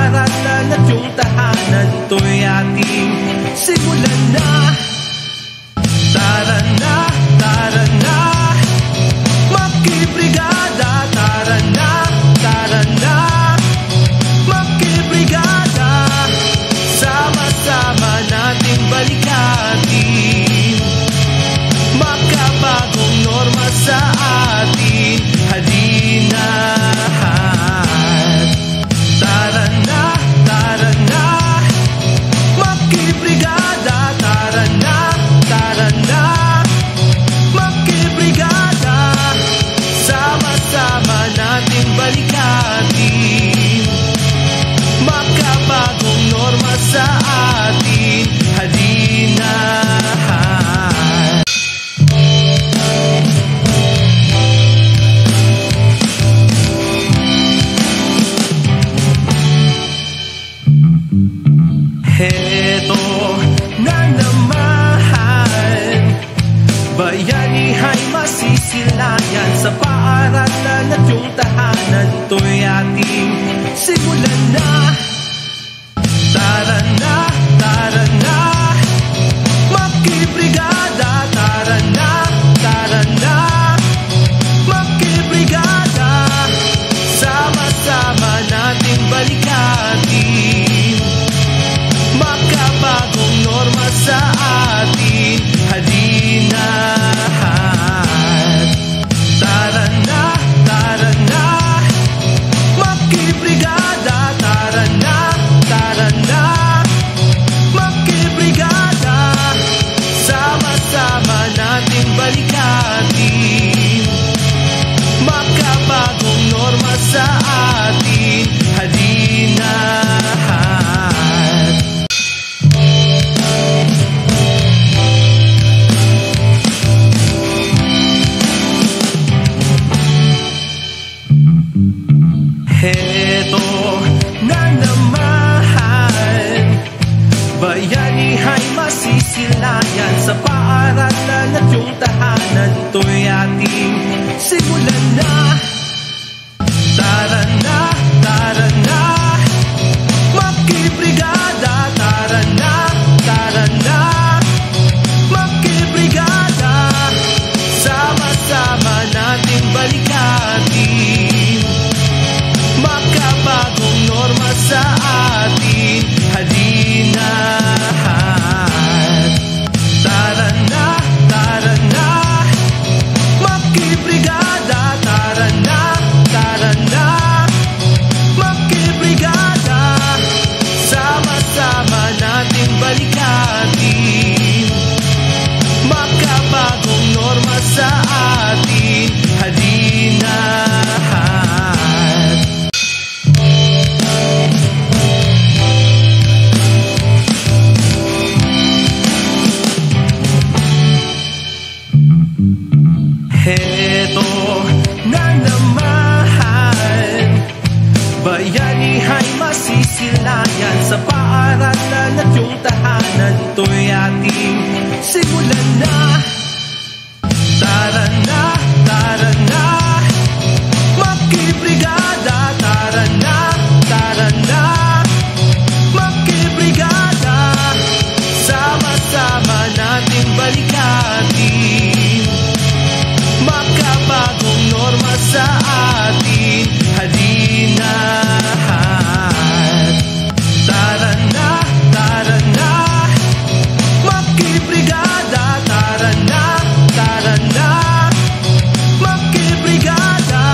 paaralan at yung tahanan, ito'y ating simulan na. Tara na, tara na, makibrigada. Tara na, tara na, makibrigada. Sama-sama nating balikatin makabagong norma sa ating halina. Tara na, makibrigada. Tara na, makibrigada. Sama-sama nating balikatin makabagong norma sa ating halina. Heto na naman, bayanihay masisilayan sa paaralan at yung tahanan, ito'y ating simulan na. Tara na, makibrigada. Tara na, makibrigada. Sama-sama nating balikatin makabagong norma sa ating halina. Tara na, makibrigada. Tara na, makibrigada. Sama-sama nating balikatin makabagong norma sa ating halina. Heto na naman, bayanihay masisilayan sa paaralan at yung tahanan, ito'y ating simulan na. Tara na, makibrigada. Tara na, makibrigada. Sama-sama nating balikatin makabagong norma sa ating halina. Tara na, makibrigada. Tara na, makibrigada. Sama-sama nating balikatin makabagong norma sa ating halina. Heto na naman, bayanihay masisilayan sa paaralan at yung tahanan, ito'y ating simulan na. Tara na, makibrigada. Tara na, makibrigada. Sama-sama nating balikatin makabagong norma sa ating halina. Tara na, makibrigada. Tara na, makibrigada.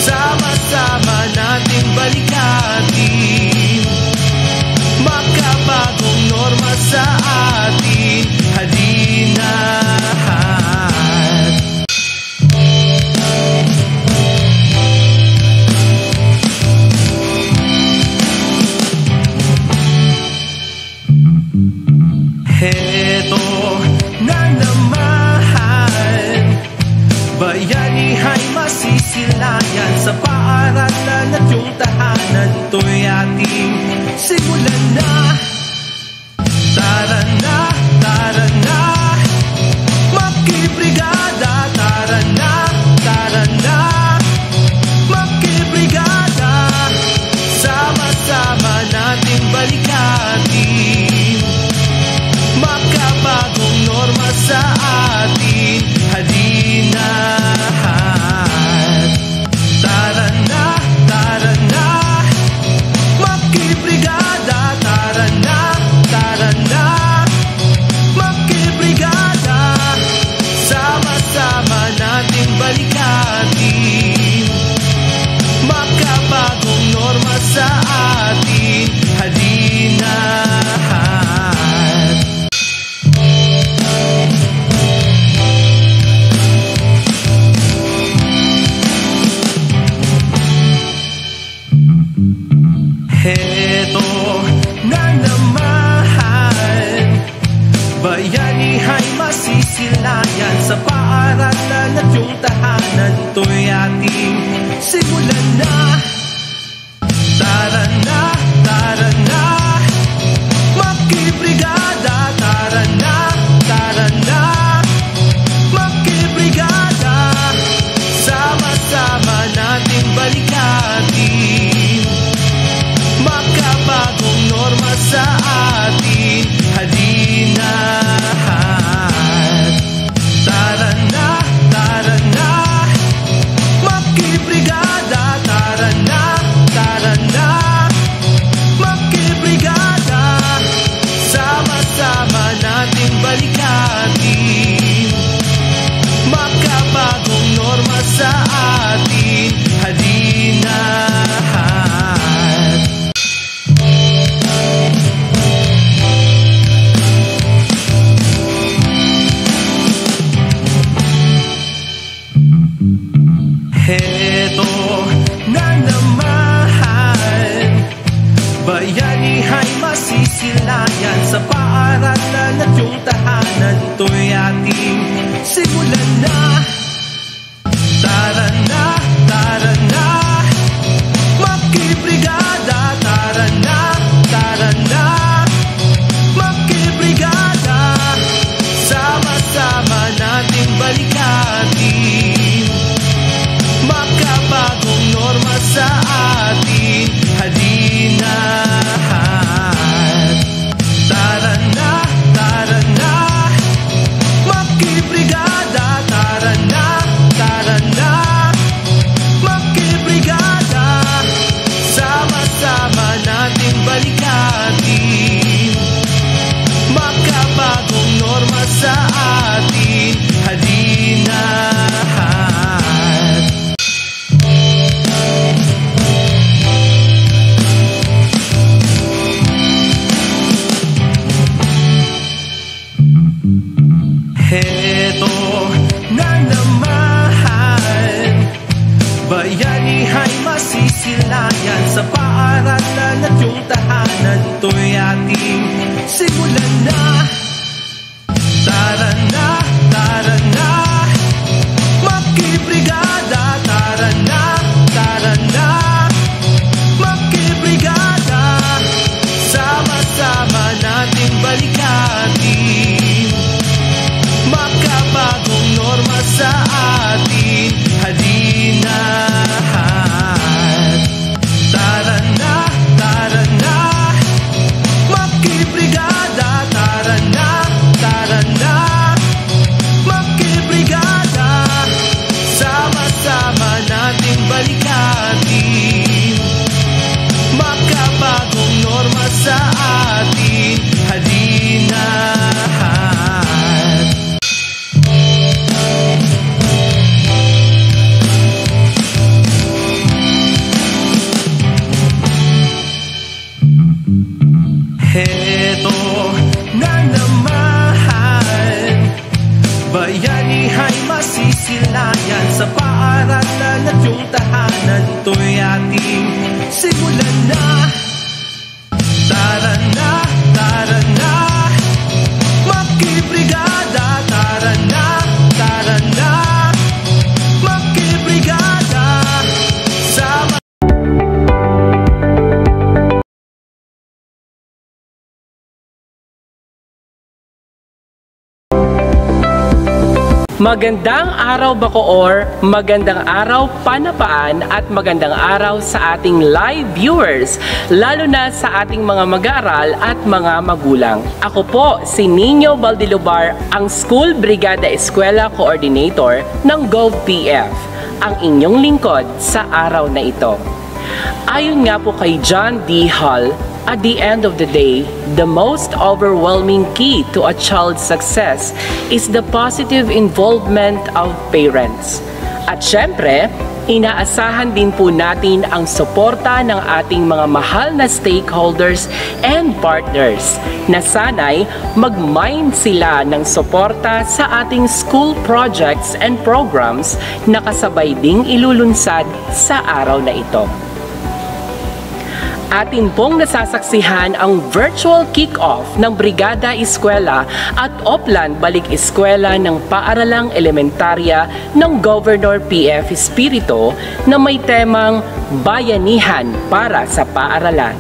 Sama-sama nating balikatin makabagong norma sa ating halina. Heto na naman, bayanihay masisilayan sa paaralan at yung tahanan, ito'y ating simulan na. Tara na, makibrigada. Tara na, makibrigada. Sama-sama Heto na naman, bayanihay masisilayan sa paaralan at yung tahanan. Ito'y ating simulan na. Tara na, tara na, makibrigada. Tara na, tara na, makibrigada. Sama-sama nating balikatin makabagong norma sa atin. Halina, tara na, tara na, makibrigada. Tara na, tara na, makibrigada. Sama-sama nating balikatin makabagong norma sa atin. Halina, heto na naman, bayanihay masisilayan sa paaralan at yung tahanan. Ito'y ating simulan na. Tara na, tara na, makibrigada. Tara na, tara na, makibrigada. Sama-sama nating balikatin makabagong norma sa atin. Halina, tara na, tara na, makibrigada. Tara na, tara na, makibrigada. Sama-sama nating balikatin makabagong norma sa atin. Halina, heto na naman, bayanihay masisilayan sa paaralan at yung tahanan. Ito'y ating simulan na. Tara na, tara na, makibrigada. Tara na, tara na, makibrigada. Sama-sama nating balikatin makabagong norma sa atin. Halina, tara na, tara na, makibrigada. Tara na, tara na, makibrigada. Sama-sama nating balikatin makabagong norma sa atin. Halina, heto na naman, bayanihay masisilayan sa paaralan at yung tahanan. Ito'y ating simulan na. Tara na, tara na, makibrigada. Tara na, tara na, makibrigada. Sama Magandang araw Bacoor, magandang araw Panapaan at magandang araw sa ating live viewers, lalo na sa ating mga mag-aaral at mga magulang. Ako po si Nino Baldilubar, ang School Brigada Eskwela Coordinator ng GovPF, ang inyong lingkod sa araw na ito. Ayon nga po kay John D. Hall, at the end of the day, the most overwhelming key to a child's success is the positive involvement of parents. At syempre, inaasahan din po natin ang suporta ng ating mga mahal na stakeholders and partners na sana'y mag-mind sila ng suporta sa ating school projects and programs na kasabay ding ilulunsad sa araw na ito. Atin pong nasasaksihan ang virtual kick-off ng Brigada Eskwela at Oplan Balik Eskwela ng Paaralang Elementarya ng Governor P.F. Espiritu na may temang Bayanihan para sa Paaralan.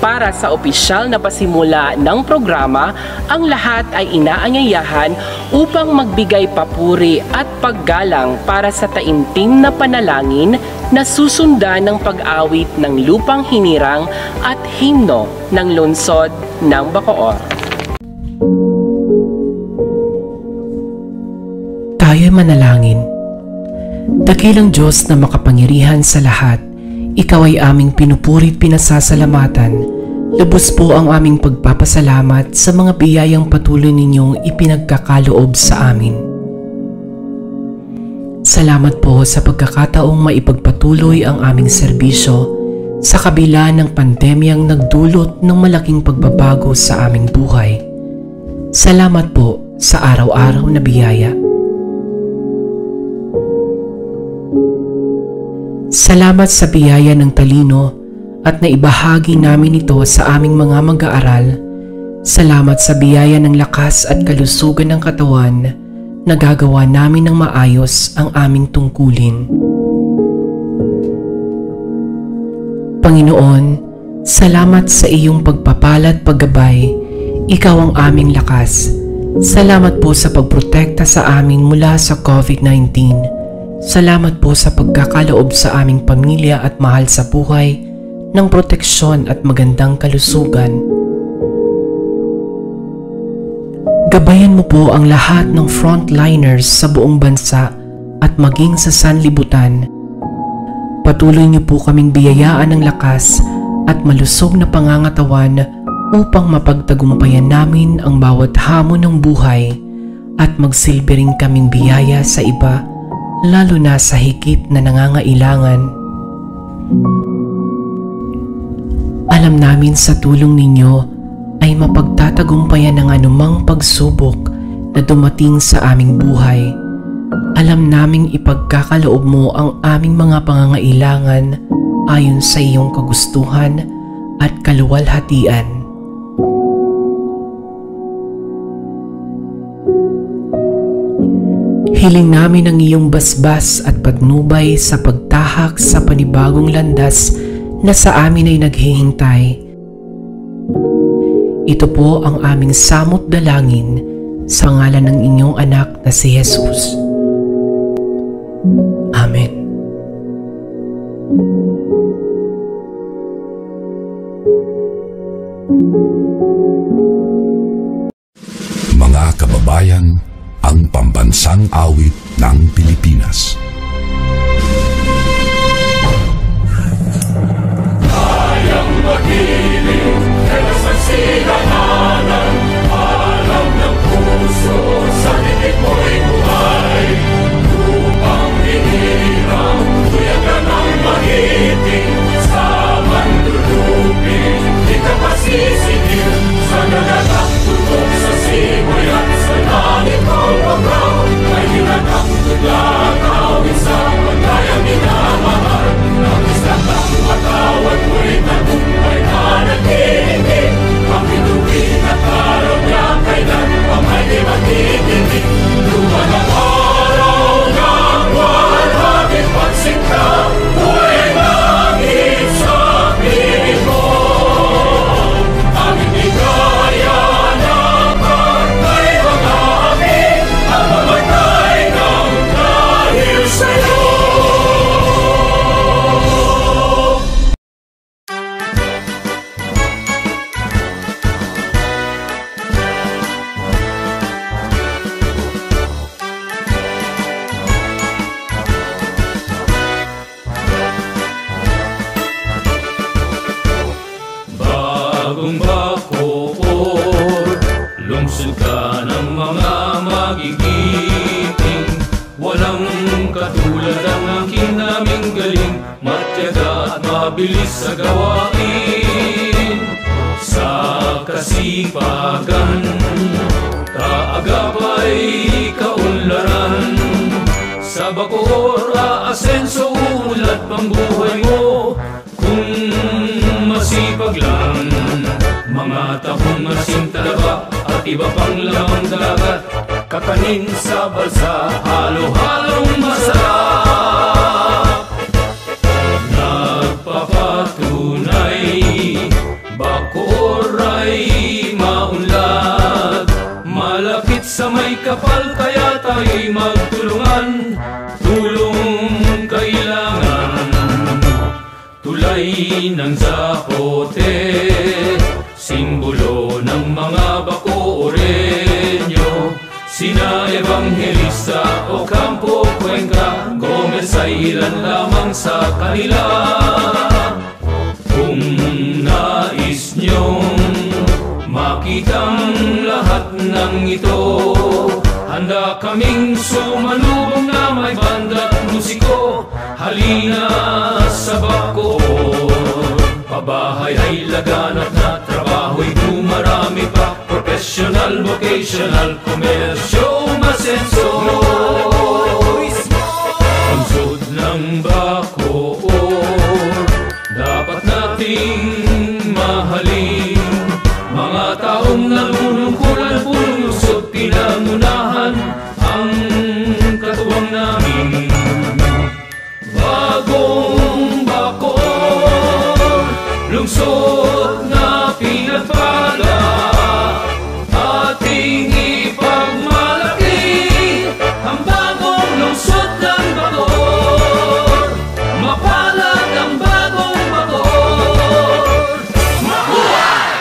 Para sa opisyal na pasimula ng programa, ang lahat ay inaanyayahan upang magbigay papuri at paggalang para sa taimtim na panalangin na susundan ng pag-awit ng lupang hinirang at himno ng lungsod ng Bacoor. Tayo'y manalangin. Dakilang Diyos na makapangyarihan sa lahat, Ikaw ay aming pinupurit pinasasalamatan. Lubos po ang aming pagpapasalamat sa mga biyayang patuloy ninyong ipinagkakaloob sa amin. Salamat po sa pagkakataong maipagpatuloy ang aming serbisyo sa kabila ng pandemyang nagdulot ng malaking pagbabago sa aming buhay. Salamat po sa araw-araw na biyaya. Salamat sa biyaya ng talino at naibahagi namin ito sa aming mga mag-aaral. Salamat sa biyaya ng lakas at kalusugan ng katawan na gagawa namin ng maayos ang aming tungkulin. Panginoon, salamat sa iyong pagpapala at paggabay. Ikaw ang aming lakas. Salamat po sa pagprotekta sa amin mula sa COVID-19. Salamat po sa pagkakaloob sa aming pamilya at mahal sa buhay ng proteksyon at magandang kalusugan. Gabayan mo po ang lahat ng frontliners sa buong bansa at maging sa sanlibutan. Patuloy niyo po kaming biyayaan ng lakas at malusog na pangangatawan upang mapagtagumpayan namin ang bawat hamon ng buhay at magsilbi rin kaming biyaya sa iba, lalo na sa higit na nangangailangan. Alam namin sa tulong ninyo ay mapagtatagumpayan ang anumang pagsubok na dumating sa aming buhay. Alam naming ipagkakaloob mo ang aming mga pangangailangan ayon sa iyong kagustuhan at kaluwalhatian. Hiling namin ang iyong basbas at patnubay sa pagtahak sa panibagong landas na sa amin ay naghihintay. Ito po ang aming samot dalangin sa ngalan ng inyong anak na si Jesus. Amen. Mga kababayan, ang pambansang awit ng Pilipinas. Kayang magiliw, kaya sa sinananan, alam ng puso, sa titik mo'y buhay. Upang hinirang, tuyagan ang magiting, sa mandulupin, di ka pasisigil, sa nagagang tutok sa simoy at sa langit kong pagkaw, ay hinatang tudlang awit sa pagkayang minamahal. Ang isang ang matawad mo'y tagumpay na naghihingi, ang bituin at araw niya kailan pa may di magtitigil. Luman ang araw ng walhaging pagsinta, buhay langit sa piling mo. Aming ligaya na pagkay mga amin, ang mamatay ng dahil sa'yo. Bagong Bacoor, lungsod ka ng mga magigiting. Walang katulad ang aking naming galing, matyaga at mabilis sa gawain. Sa kasipagan, kaagapay kaunlaran. Sa Bacoor, aasenso, ulad pang buhay mo. Kung paglang, mga tahong asin talaba at iba pang lamang dagat, kakanin sa balsa, halo-halong masarap. Nagpapatunay, Bacoor ay maunlad, malapit sa may kapal, kaya tayo'y magtulungan, tulong kailangan. Tulay ng zapote, simbolo ng mga Bacooreño, sina Evangelista Ocampo Cuenca, Gomez ay ilan lamang sa kanila. Kung nais niyong makitang lahat ng ito, handa kaming sumalubong na may banda't musiko. Halina sa Bacoor, pabahay ay laganap na, trabaho'y dumarami pa, professional, vocational, komersyo, masenso. Pagsud ng Bacoor, dapat nating mahalin, mga taong nanunungkulan, pulusot, pinangunahan ang katuwang namin. Bagong Bacoor, lungsod na pinagpala, ating ipagmalaki ang bagong lungsod ng Bacoor. Mapalad ang bagong Bacoor. Mabuhay!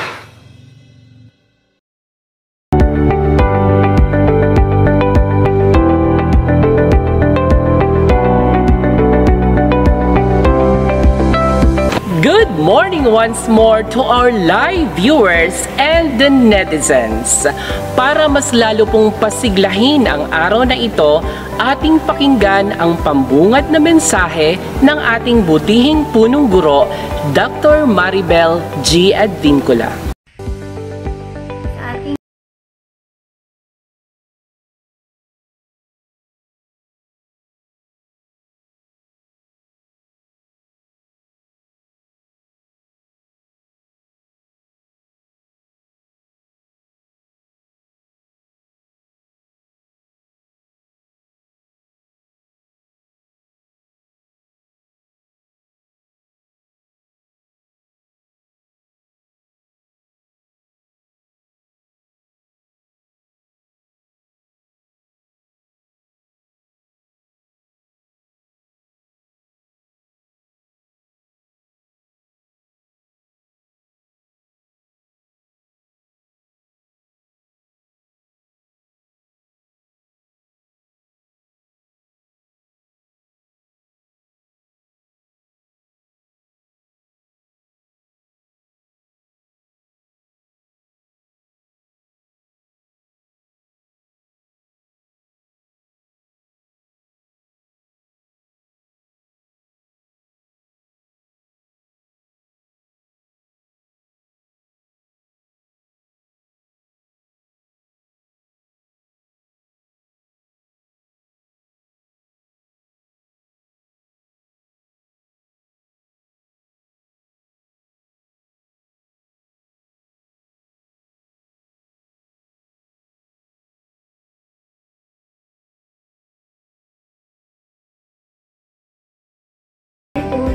Good morning once more to our live viewers and the netizens. Para mas lalo pong pasiglahin ang araw na ito, ating pakinggan ang pambungad na mensahe ng ating butihing punong guro, Dr. Maribel G. Advincula.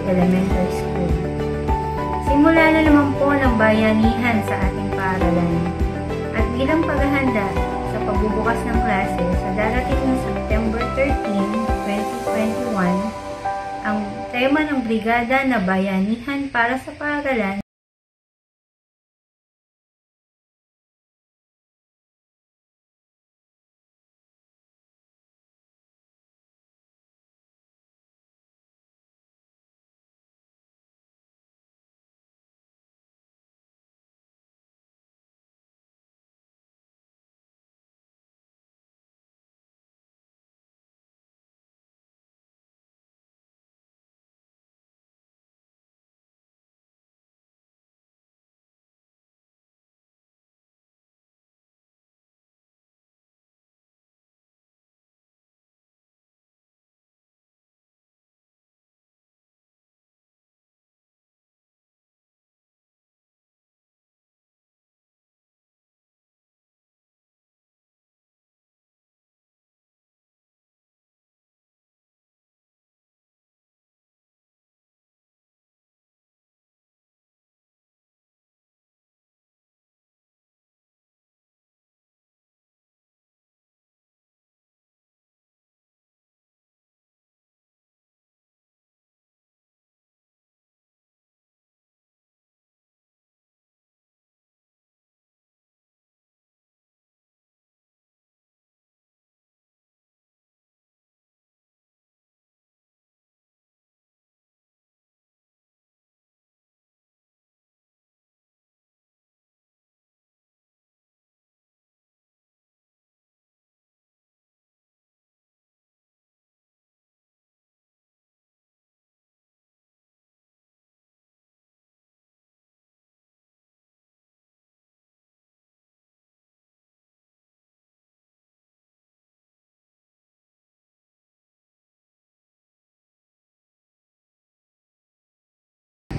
Elementary School. Simula na naman po ng bayanihan sa ating paaralan. At bilang paghahanda sa pagbubukas ng klase sa darating ng September 13, 2021, ang tema ng Brigada na Bayanihan para sa Paaralan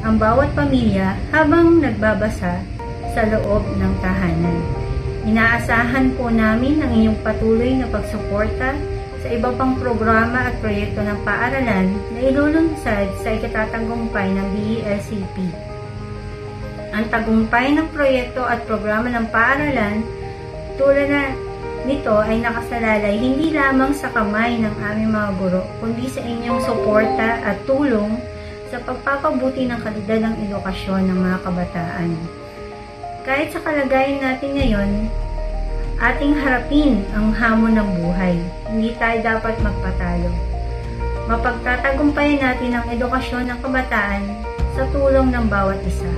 ang bawat pamilya habang nagbabasa sa loob ng tahanan. Inaasahan po namin ang inyong patuloy na pagsuporta sa iba pang programa at proyekto ng paaralan na ilulunsad sa ikatatagumpay ng DELCP. Ang tagumpay ng proyekto at programa ng paaralan tulad na nito ay nakasalalay hindi lamang sa kamay ng aming mga guro, kundi sa inyong suporta at tulong sa pagpapabuti ng kalidad ng edukasyon ng mga kabataan. Kahit sa kalagayan natin ngayon, ating harapin ang hamon ng buhay. Hindi tayo dapat magpatalo. Mapagtatagumpayan natin ang edukasyon ng kabataan sa tulong ng bawat isa.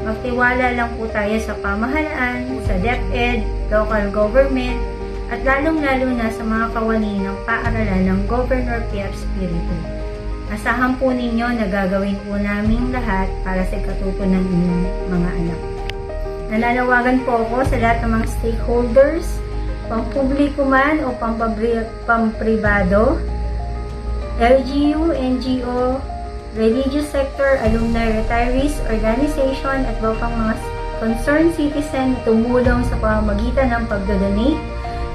Magtiwala lang po tayo sa pamahalaan, sa DepEd, local government, at lalong-lalo na sa mga kawani ng paaralan ng Governor P.F. Espiritu. Asahan po ninyo na gagawin po namin lahat para sa ikatuto ng inyong mga anak. Nananawagan po ako sa lahat ng mga stakeholders, pampubliko man o pampribado, LGU, NGO, religious sector, alumni, retirees, organization at pang mga concerned citizen na tumulong sa pamamagitan ng pagdodonate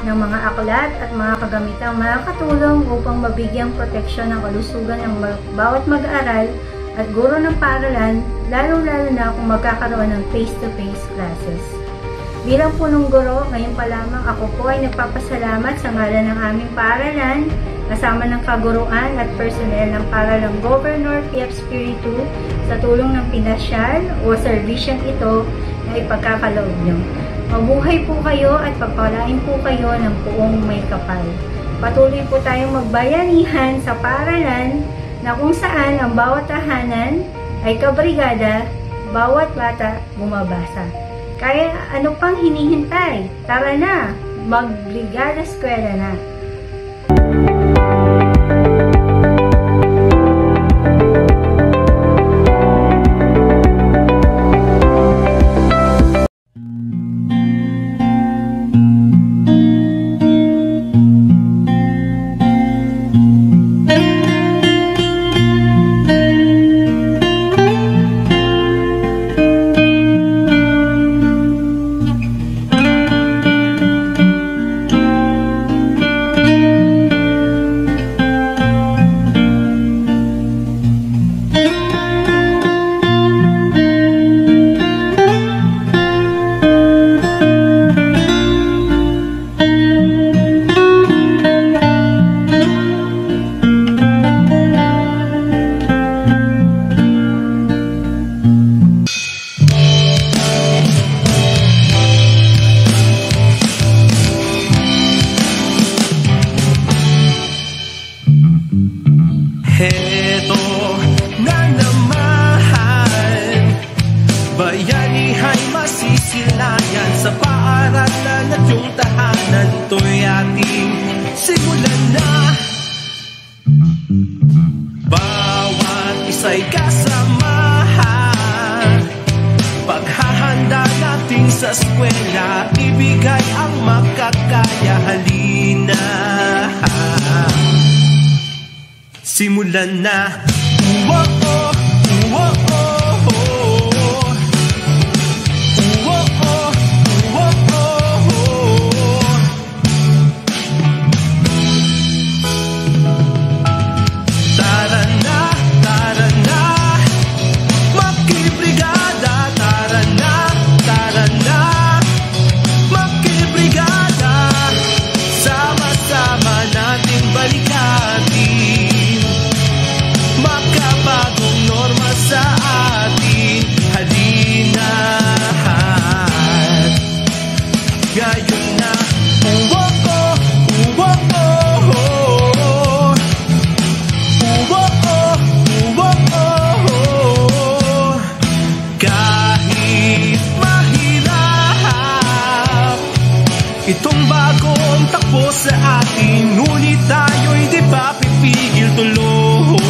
ng mga aklat at mga kagamitang makakatulong upang mabigyang proteksyon ng kalusugan ng bawat mag-aaral at guro ng paaralan, lalo-lalo na kung magkakaroon ng face-to-face classes. Bilang punong guro, ngayon pa lamang ako po ay nagpapasalamat sa ngalan ng aming paaralan, kasama ng kaguruan at personnel ng paaralang Governor P.F. Espiritu sa tulong ng pinasyal o servisyon ito na ipagkakaloob nyo. Mabuhay po kayo at pagpalain po kayo ng puong may kapal. Patuloy po tayong magbayanihan sa paaralan na kung saan ang bawat tahanan ay kabrigada, bawat bata bumabasa. Kaya ano pang hinihintay? Tara na, magbrigada eskwela na! Heto na naman, bayanihay masisilayan sa paaralan at yung tahanan. Ito'y ating simulan na. Bawat isa'y kasamahan, paghahanda natin sa eskwela, ibigay ang makakaya. Halina, simulan na. Uwo-oh, uwo-oh, uwo-oh, uwo-oh. Tara na, makibrigada. Tara na, makibrigada. Sama-sama nating balikatin makabagong norma sa atin. Halina, ngayon na. Uwo-oh, uwo-oh, uwo-oh, uwo-oh. Kahit mahirap itong bagong takbo sa atin, ngunit tayo'y di ba pipigil tuloy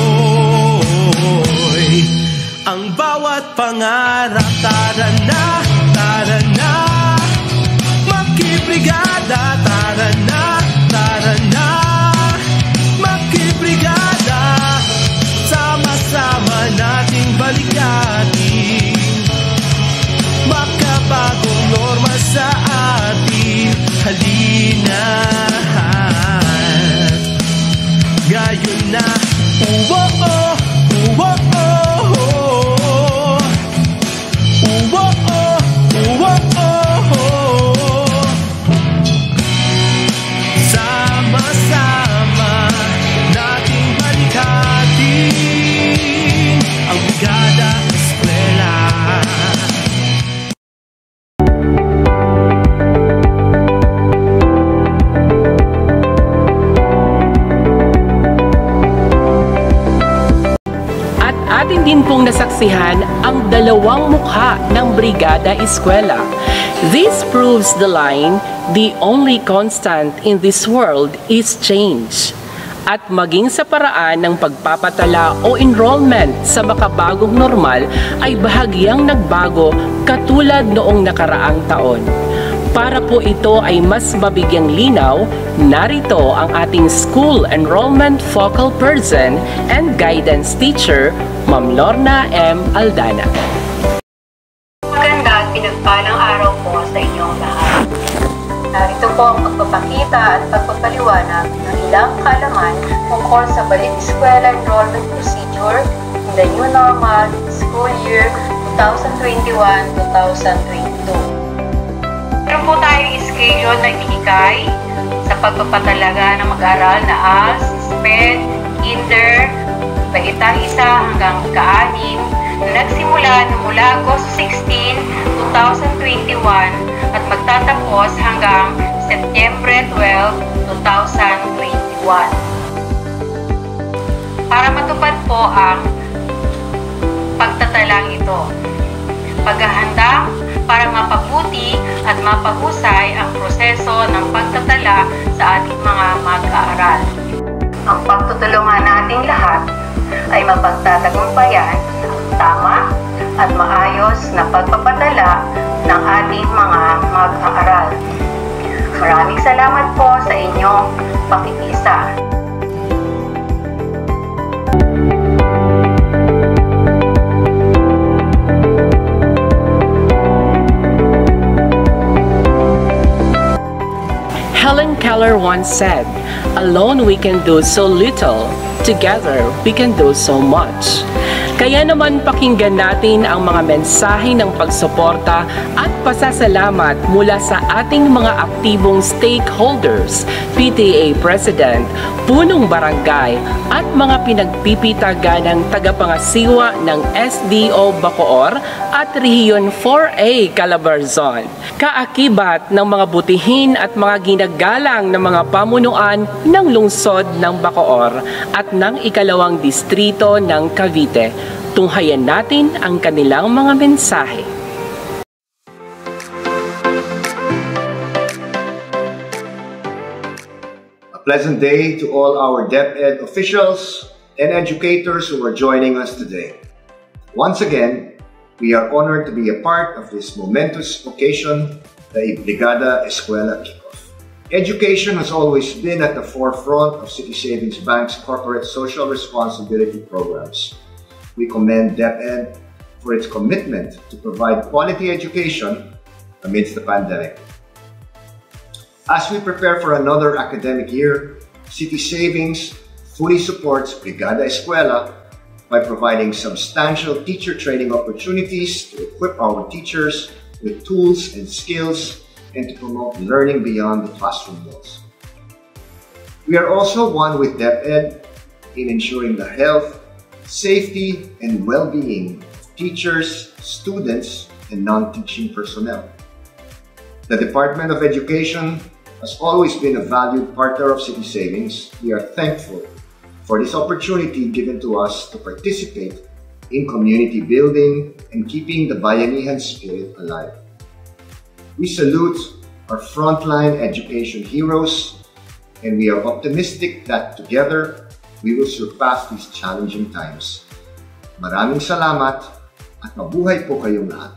ang bawat pangarap. Tara na, makibrigada. Tara na, makibrigada. Sama-sama nating balikan natin pong nasaksihan ang dalawang mukha ng Brigada Eskwela. This proves the line, the only constant in this world is change. At maging sa paraan ng pagpapatala o enrollment sa makabagong normal ay bahagyang nagbago katulad noong nakaraang taon. Para po ito ay mas mabigyang linaw, narito ang ating School Enrollment Focal Person and Guidance Teacher, Ma'am Lorna M. Aldana. Maganda at pinagpalang araw po sa inyong lahat. Narito po ang pagpapakita at pagpapaliwanag ng ilang kaalaman tungkol sa balik eskwela enrollment procedure in the new normal school year 2021-2022. Meron po tayong schedule na ibigay sa pagpapatalaga ng mag-aaral na ALS, SPED, Kinder, Baitang 1 hanggang ika-6 na nagsimula mula August 16, 2021 at magtatapos hanggang Setyembre 12, 2021. Para matupad po ang pagtatalang ito. Paghahanda para mapabuti at mapahusay ang proseso ng pagtatala sa ating mga mag-aaral. Ang pagtutulungan nating lahat ay mapagtatagumpayan ang tama at maayos na pagpapatala ng ating mga mag-aaral. Maraming salamat po sa inyong pakikisa. Helen Keller once said, "Alone we can do so little, together we can do so much." Kaya naman pakinggan natin ang mga mensahe ng pagsuporta at pasasalamat mula sa ating mga aktibong stakeholders, PTA President, punong barangay at mga pinagpipitaganang tagapangasiwa ng SDO Bacoor at Rehiyon 4A Calabarzon. Kaakibat ng mga butihin at mga ginagalang ng mga pamunuan ng lungsod ng Bacoor at ng ikalawang distrito ng Cavite. Tunghayan natin ang kanilang mga mensahe. A pleasant day to all our DepEd officials and educators who are joining us today. Once again, we are honored to be a part of this momentous occasion, the Brigada Eskwela Kickoff. Education has always been at the forefront of City Savings Bank's corporate social responsibility programs. We commend DepEd for its commitment to provide quality education amidst the pandemic. As we prepare for another academic year, City Savings fully supports Brigada Eskwela by providing substantial teacher training opportunities to equip our teachers with tools and skills and to promote learning beyond the classroom walls. We are also one with DepEd in ensuring the health, safety, and well-being of teachers, students, and non-teaching personnel. The Department of Education has always been a valued partner of City Savings. We are thankful for this opportunity given to us to participate in community building and keeping the Bayanihan spirit alive. We salute our frontline education heroes, and we are optimistic that together, we will surpass these challenging times. Maraming salamat at mabuhay po kayong lahat.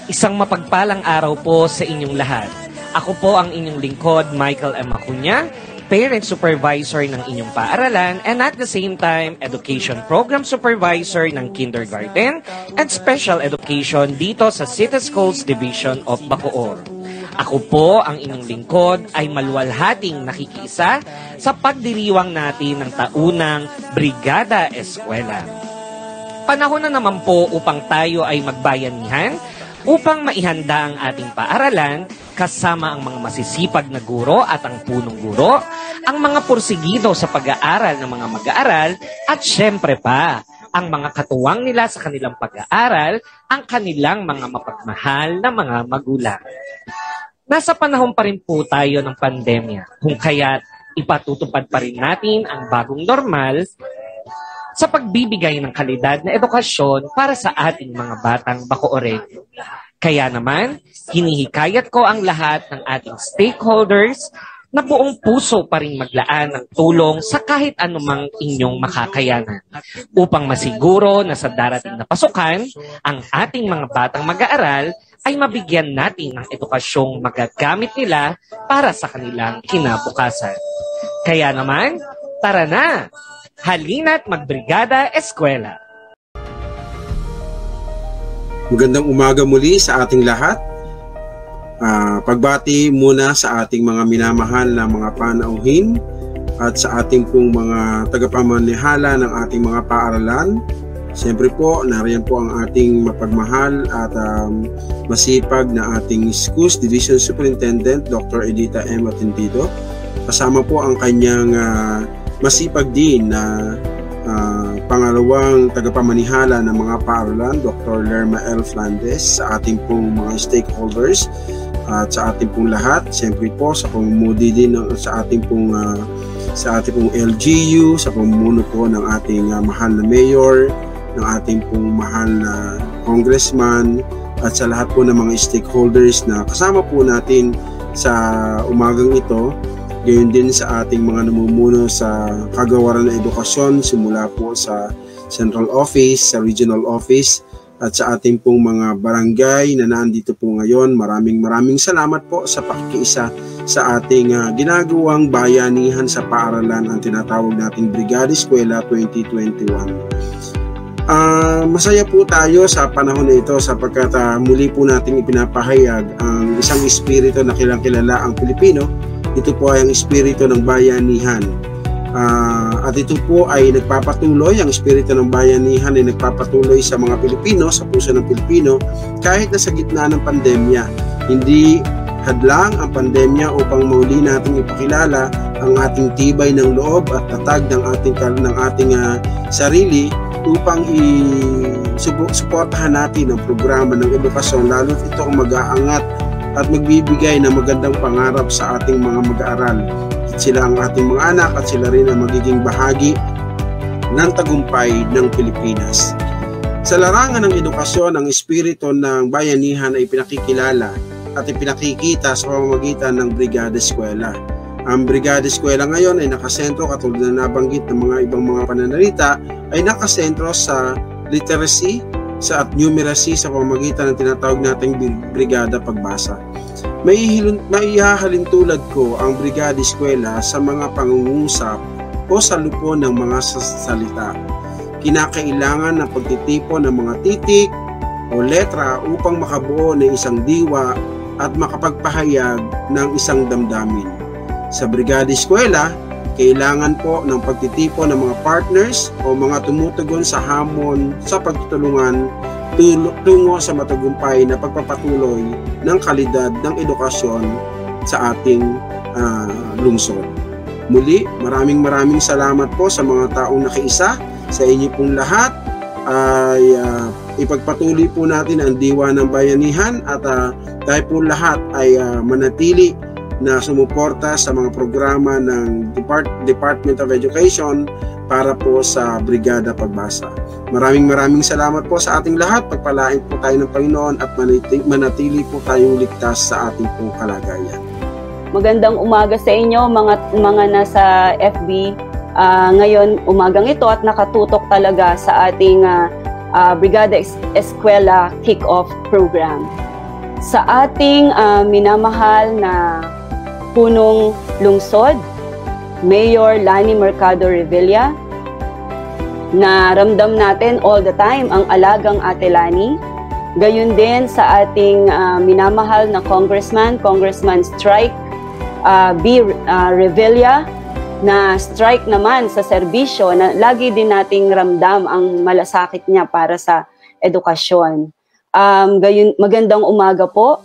Isang mapagpalang araw po sa inyong lahat. Ako po ang inyong lingkod, Michael M. Acuña, Parent Supervisor ng inyong paaralan and at the same time, Education Program Supervisor ng Kindergarten and Special Education dito sa City Schools Division of Bacoor. Ako po ang inyong lingkod ay maluwalhating nakikiisa sa pagdiriwang natin ng taunang Brigada Eskwela. Panahon na naman po upang tayo ay magbayanihan upang maihanda ang ating paaralan kasama ang mga masisipag na guro at ang punong guro, ang mga porsigido sa pag-aaral ng mga mag-aaral at syempre pa, ang mga katuwang nila sa kanilang pag-aaral, ang kanilang mga mapagmahal na mga magulang. Nasa panahon pa rin po tayo ng pandemya, kung kaya't ipatutupad pa rin natin ang bagong normal sa pagbibigay ng kalidad na edukasyon para sa ating mga batang Bacooreño. Kaya naman, hinihikayat ko ang lahat ng ating stakeholders na buong puso pa rin maglaan ng tulong sa kahit anumang inyong makakayanan upang masiguro na sa darating na pasukan, ang ating mga batang mag-aaral ay mabigyan natin ng edukasyong magagamit nila para sa kanilang kinabukasan. Kaya naman, tara na! Halina't magbrigada eskwela. Magandang umaga muli sa ating lahat. Pagbati muna sa ating mga minamahal na mga panauhin at sa ating pong mga tagapamanihala ng ating mga paaralan. Siyempre po, nariyan po ang ating mapagmahal at masipag na ating Schools Division Superintendent, Dr. Edita M. Atendido. Kasama po ang kanyang masipag din na pangalawang tagapamanihala ng mga paaralan, Dr. Lerma L. Flandes, sa ating pong mga stakeholders at sa ating pong lahat. Siyempre po sa pamumudi din sa ating pong LGU, sa pamumuno po ng ating mahal na mayor, ng ating pong mahal na congressman at sa lahat po ng mga stakeholders na kasama po natin sa umagang ito. Gayon din sa ating mga namumuno sa kagawaran ng edukasyon simula po sa Central Office, sa Regional Office at sa ating pong mga barangay na nandito po ngayon. Maraming salamat po sa pakikiisa sa ating ginagawang bayanihan sa paaralan, ang tinatawag nating Brigada Eskwela 2021. Masaya po tayo sa panahon na ito sapagkat muli po nating ipinapahayag ang isang espiritu na kilang-kilala ang Pilipino. Ito po ay ang espiritu ng bayanihan. At ito po ay nagpapatuloy, ang espiritu ng bayanihan ay nagpapatuloy sa mga Pilipino, sa puso ng Pilipino, kahit na sa gitna ng pandemya. Hindi hadlang ang pandemya upang mauli nating ipakilala ang ating tibay ng loob at tatag ng ating sarili upang suportahan natin ang programa ng edukasyon, lalo ito ang mag-aangat at magbibigay ng magandang pangarap sa ating mga mag-aaral. Sila ang ating mga anak at sila rin ang magiging bahagi ng tagumpay ng Pilipinas. Sa larangan ng edukasyon, ang espiritu ng bayanihan ay pinakikilala at ipinakikita sa pamamagitan ng Brigada Eskwela. Ang Brigada Eskwela ngayon ay nakasentro, katulad na nabanggit ng mga ibang mga pananalita, ay nakasentro sa literacy at numeracy sa pamamagitan ng tinatawag nating Brigada Pagbasa. Maihahalin tulad ko ang Brigada Eskwela sa mga pangungusap o sa lupon ng mga salita. Kinakailangan ng pagtitipon ng mga titik o letra upang makabuo ng isang diwa at makapagpahayag ng isang damdamin. Sa Brigada Eskwela, kailangan po ng pagtitipon ng mga partners o mga tumutugon sa hamon sa pagtutulungan tungo sa matagumpay na pagpapatuloy ng kalidad ng edukasyon sa ating lungsod. Muli, maraming salamat po sa mga taong nakiisa. Sa inyo pong lahat ay ipagpatuloy po natin ang diwa ng bayanihan at tayo po lahat ay manatili na sumuporta sa mga programa ng Department of Education para po sa Brigada Pagbasa. Maraming salamat po sa ating lahat. Pagpalain po tayo ng Panginoon at manatili po tayong ligtas sa ating pong kalagayan. Magandang umaga sa inyo mga nasa FB ngayon umagang ito at nakatutok talaga sa ating Brigada Eskwela Kick-Off Program. Sa ating minamahal na punong lungsod, Mayor Lani Mercado Revilla, na ramdam natin all the time ang alagang Ate Lani. Gayun din sa ating minamahal na Congressman Strike B. Revilla, na strike naman sa serbisyo, na lagi din nating ramdam ang malasakit niya para sa edukasyon. Gayun, magandang umaga po.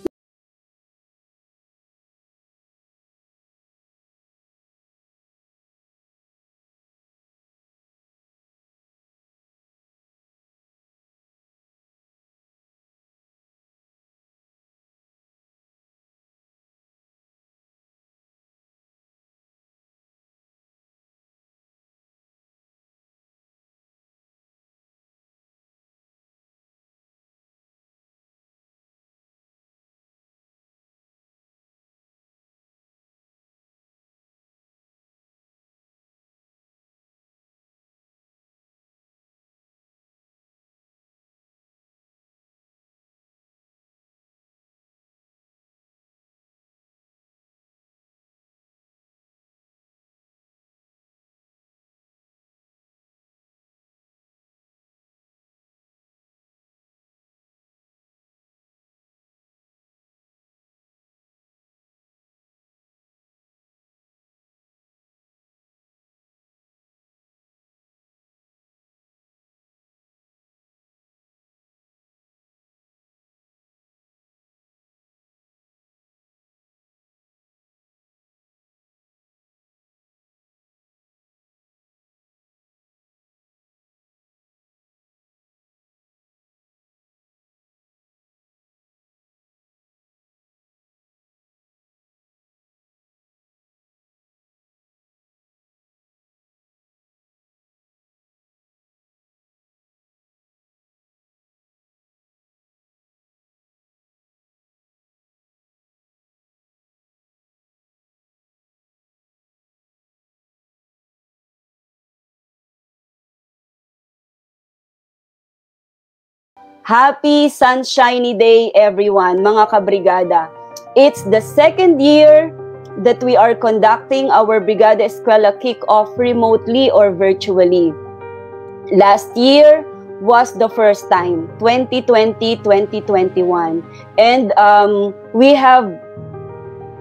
Happy Sunshiny Day, everyone, mga kabrigada. It's the second year that we are conducting our Brigada Eskwela Kick-Off remotely or virtually. Last year was the first time, 2020-2021. And we have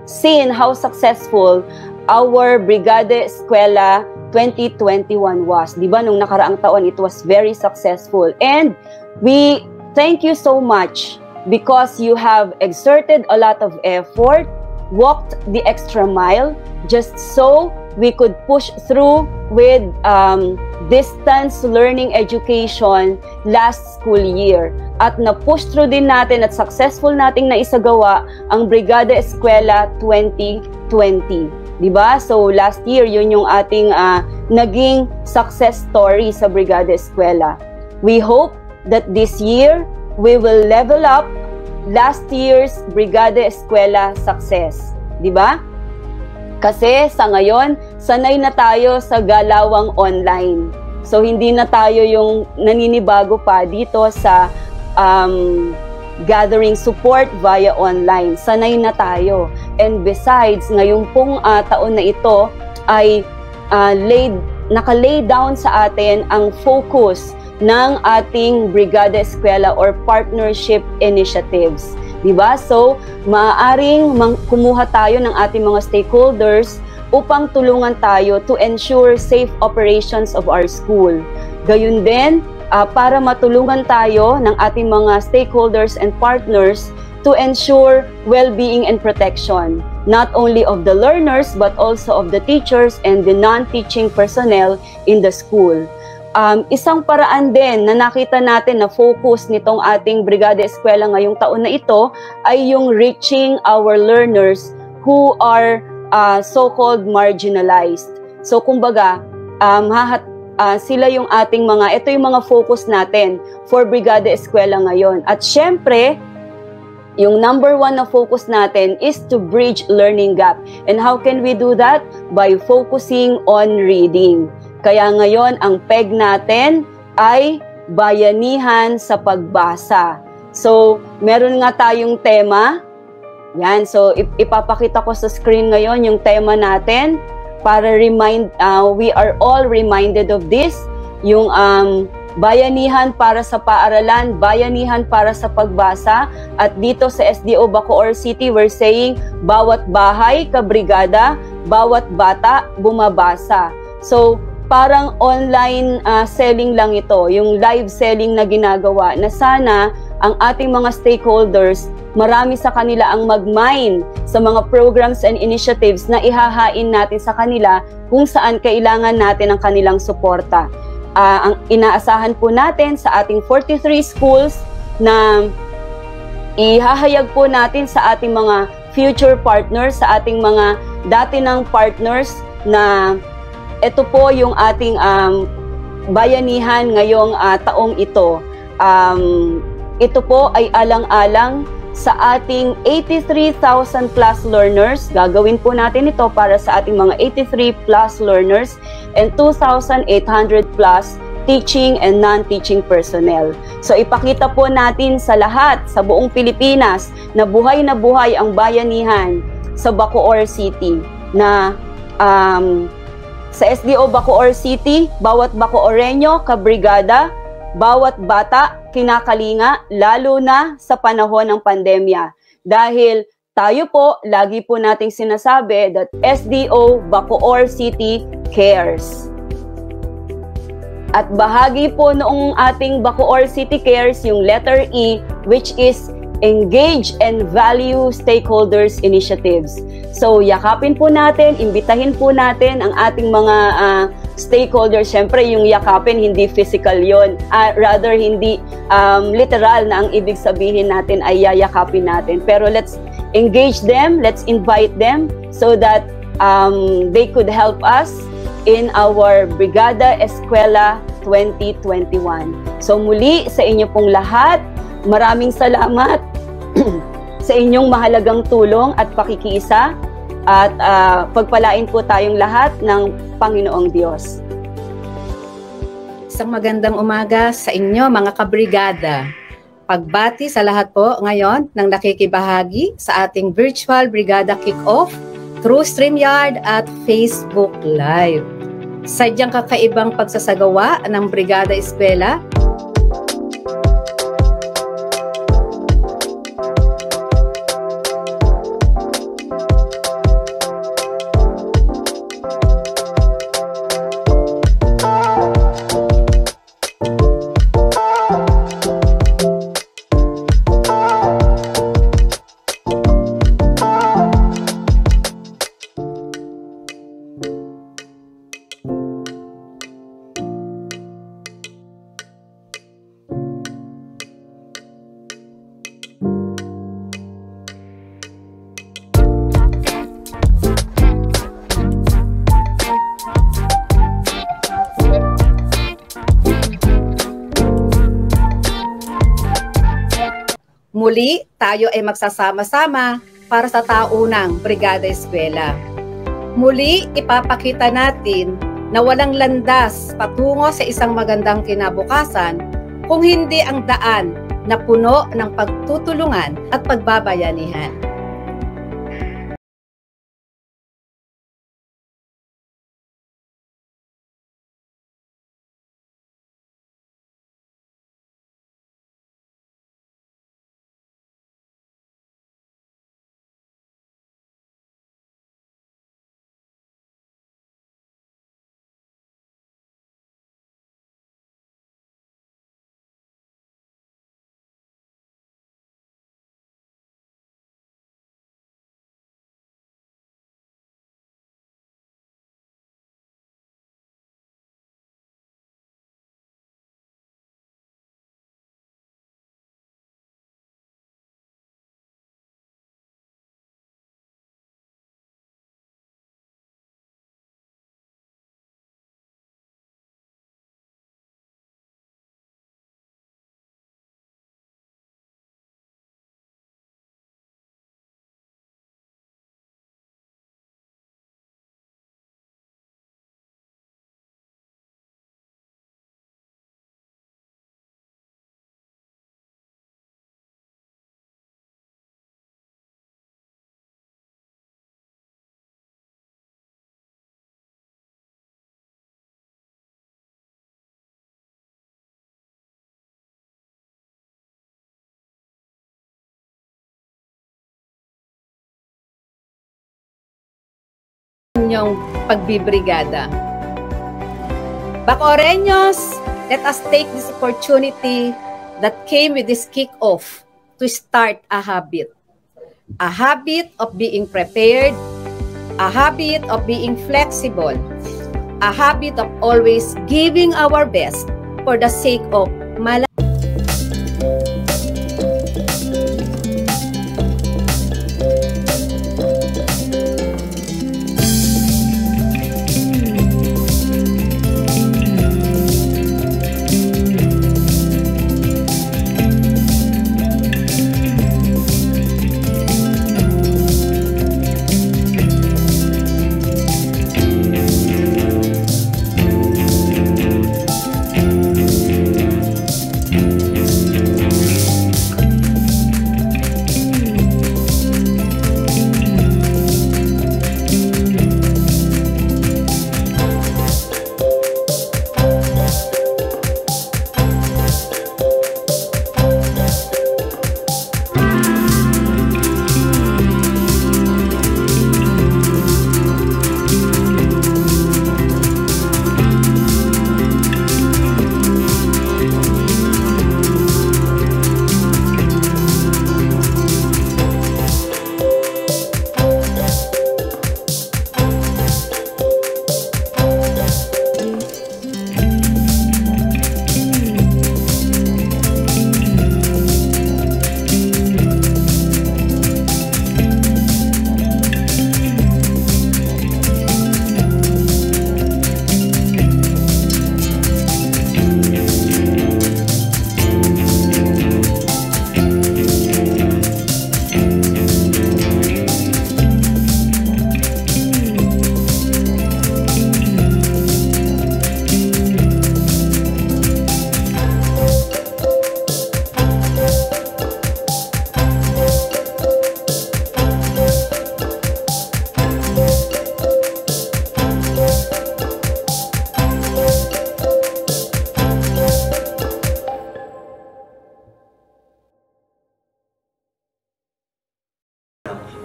seen how successful our Brigada Eskwela 2021 was. Diba, nung nakaraang taon, it was very successful. And we thank you so much because you have exerted a lot of effort, walked the extra mile, just so we could push through with distance learning education last school year. At na-push through din natin at successful nating naisagawa ang Brigada Eskwela 2020. Diba? So last year, yun yung ating naging success story sa Brigada Eskwela. We hope that this year, we will level up last year's Brigada Eskwela success. Diba? Kasi sa ngayon, sanay na tayo sa galawang online. So hindi na tayo yung naninibago pa dito sa gathering support via online. Sanay na tayo. And besides, ngayon pong taon na ito ay naka-lay down sa atin ang focus ng ating Brigada Eskwela or partnership initiatives. Diba? So, maaaring kumuha tayo ng ating mga stakeholders upang tulungan tayo to ensure safe operations of our school. Gayun din, para matulungan tayo ng ating mga stakeholders and partners to ensure well-being and protection, not only of the learners but also of the teachers and the non-teaching personnel in the school. Isang paraan din na nakita natin na focus nitong ating Brigada Eskwela ngayong taon na ito ay yung reaching our learners who are so-called marginalized. So kumbaga, sila yung ating ito yung mga focus natin for Brigada Eskwela ngayon. At syempre, yung number one na focus natin is to bridge learning gap. And how can we do that? By focusing on reading. Kaya ngayon, ang peg natin ay bayanihan sa pagbasa. So, meron nga tayong tema. Yan, so ipapakita ko sa screen ngayon yung tema natin para we are all reminded of this, yung bayanihan para sa paaralan, bayanihan para sa pagbasa. At dito sa SDO Bacoor City, we're saying bawat bahay, kabrigada, bawat bata, bumabasa. So, parang online selling lang ito, yung live selling na ginagawa, na sana ang ating mga stakeholders, marami sa kanila ang mag-mine sa mga programs and initiatives na ihahain natin sa kanila kung saan kailangan natin ang kanilang suporta. Ang inaasahan po natin sa ating 43 schools na ihahayag po natin sa ating mga future partners, sa ating mga dati ng partners, na ito po yung ating bayanihan ngayong taong ito. Ito po ay alang-alang sa ating 83,000 plus learners. Gagawin po natin ito para sa ating mga 83 plus learners and 2,800 plus teaching and non-teaching personnel. So ipakita po natin sa lahat, sa buong Pilipinas, na buhay ang bayanihan sa Bacoor City, na sa SDO Bacoor City, bawat Bacooreño, kabrigada, bawat bata, kinakalinga, lalo na sa panahon ng pandemya. Dahil tayo po, lagi po nating sinasabi that SDO Bacoor City cares. At bahagi po noong ating Bacoor City Cares yung letter E, which is engage and value stakeholders initiatives. So, yakapin po natin, imbitahin po natin ang ating mga stakeholders. Siyempre, yung yakapin, hindi physical yon, rather hindi literal na ang ibig sabihin natin ay yayakapin natin. Pero let's engage them, let's invite them so that they could help us in our Brigada Eskwela 2021. So muli sa inyo pong lahat, maraming salamat sa inyong mahalagang tulong at pakikiisa, at pagpalain po tayong lahat ng Panginoong Diyos. Isang magandang umaga sa inyo mga kabrigada. Pagbati sa lahat po ngayon ng nakikibahagi sa ating virtual Brigada Kick-Off through StreamYard at Facebook Live. Sadyang kakaibang pagsasagawa ng Brigada Eskwela muli, tayo ay magsasama-sama para sa taunang Brigada Eskwela. Muli, ipapakita natin na walang landas patungo sa isang magandang kinabukasan kung hindi ang daan na puno ng pagtutulungan at pagbabayanihan. inyong pagbibrigada. Bacoreños, let us take this opportunity that came with this kick-off to start a habit of being prepared, a habit of being flexible, a habit of always giving our best for the sake of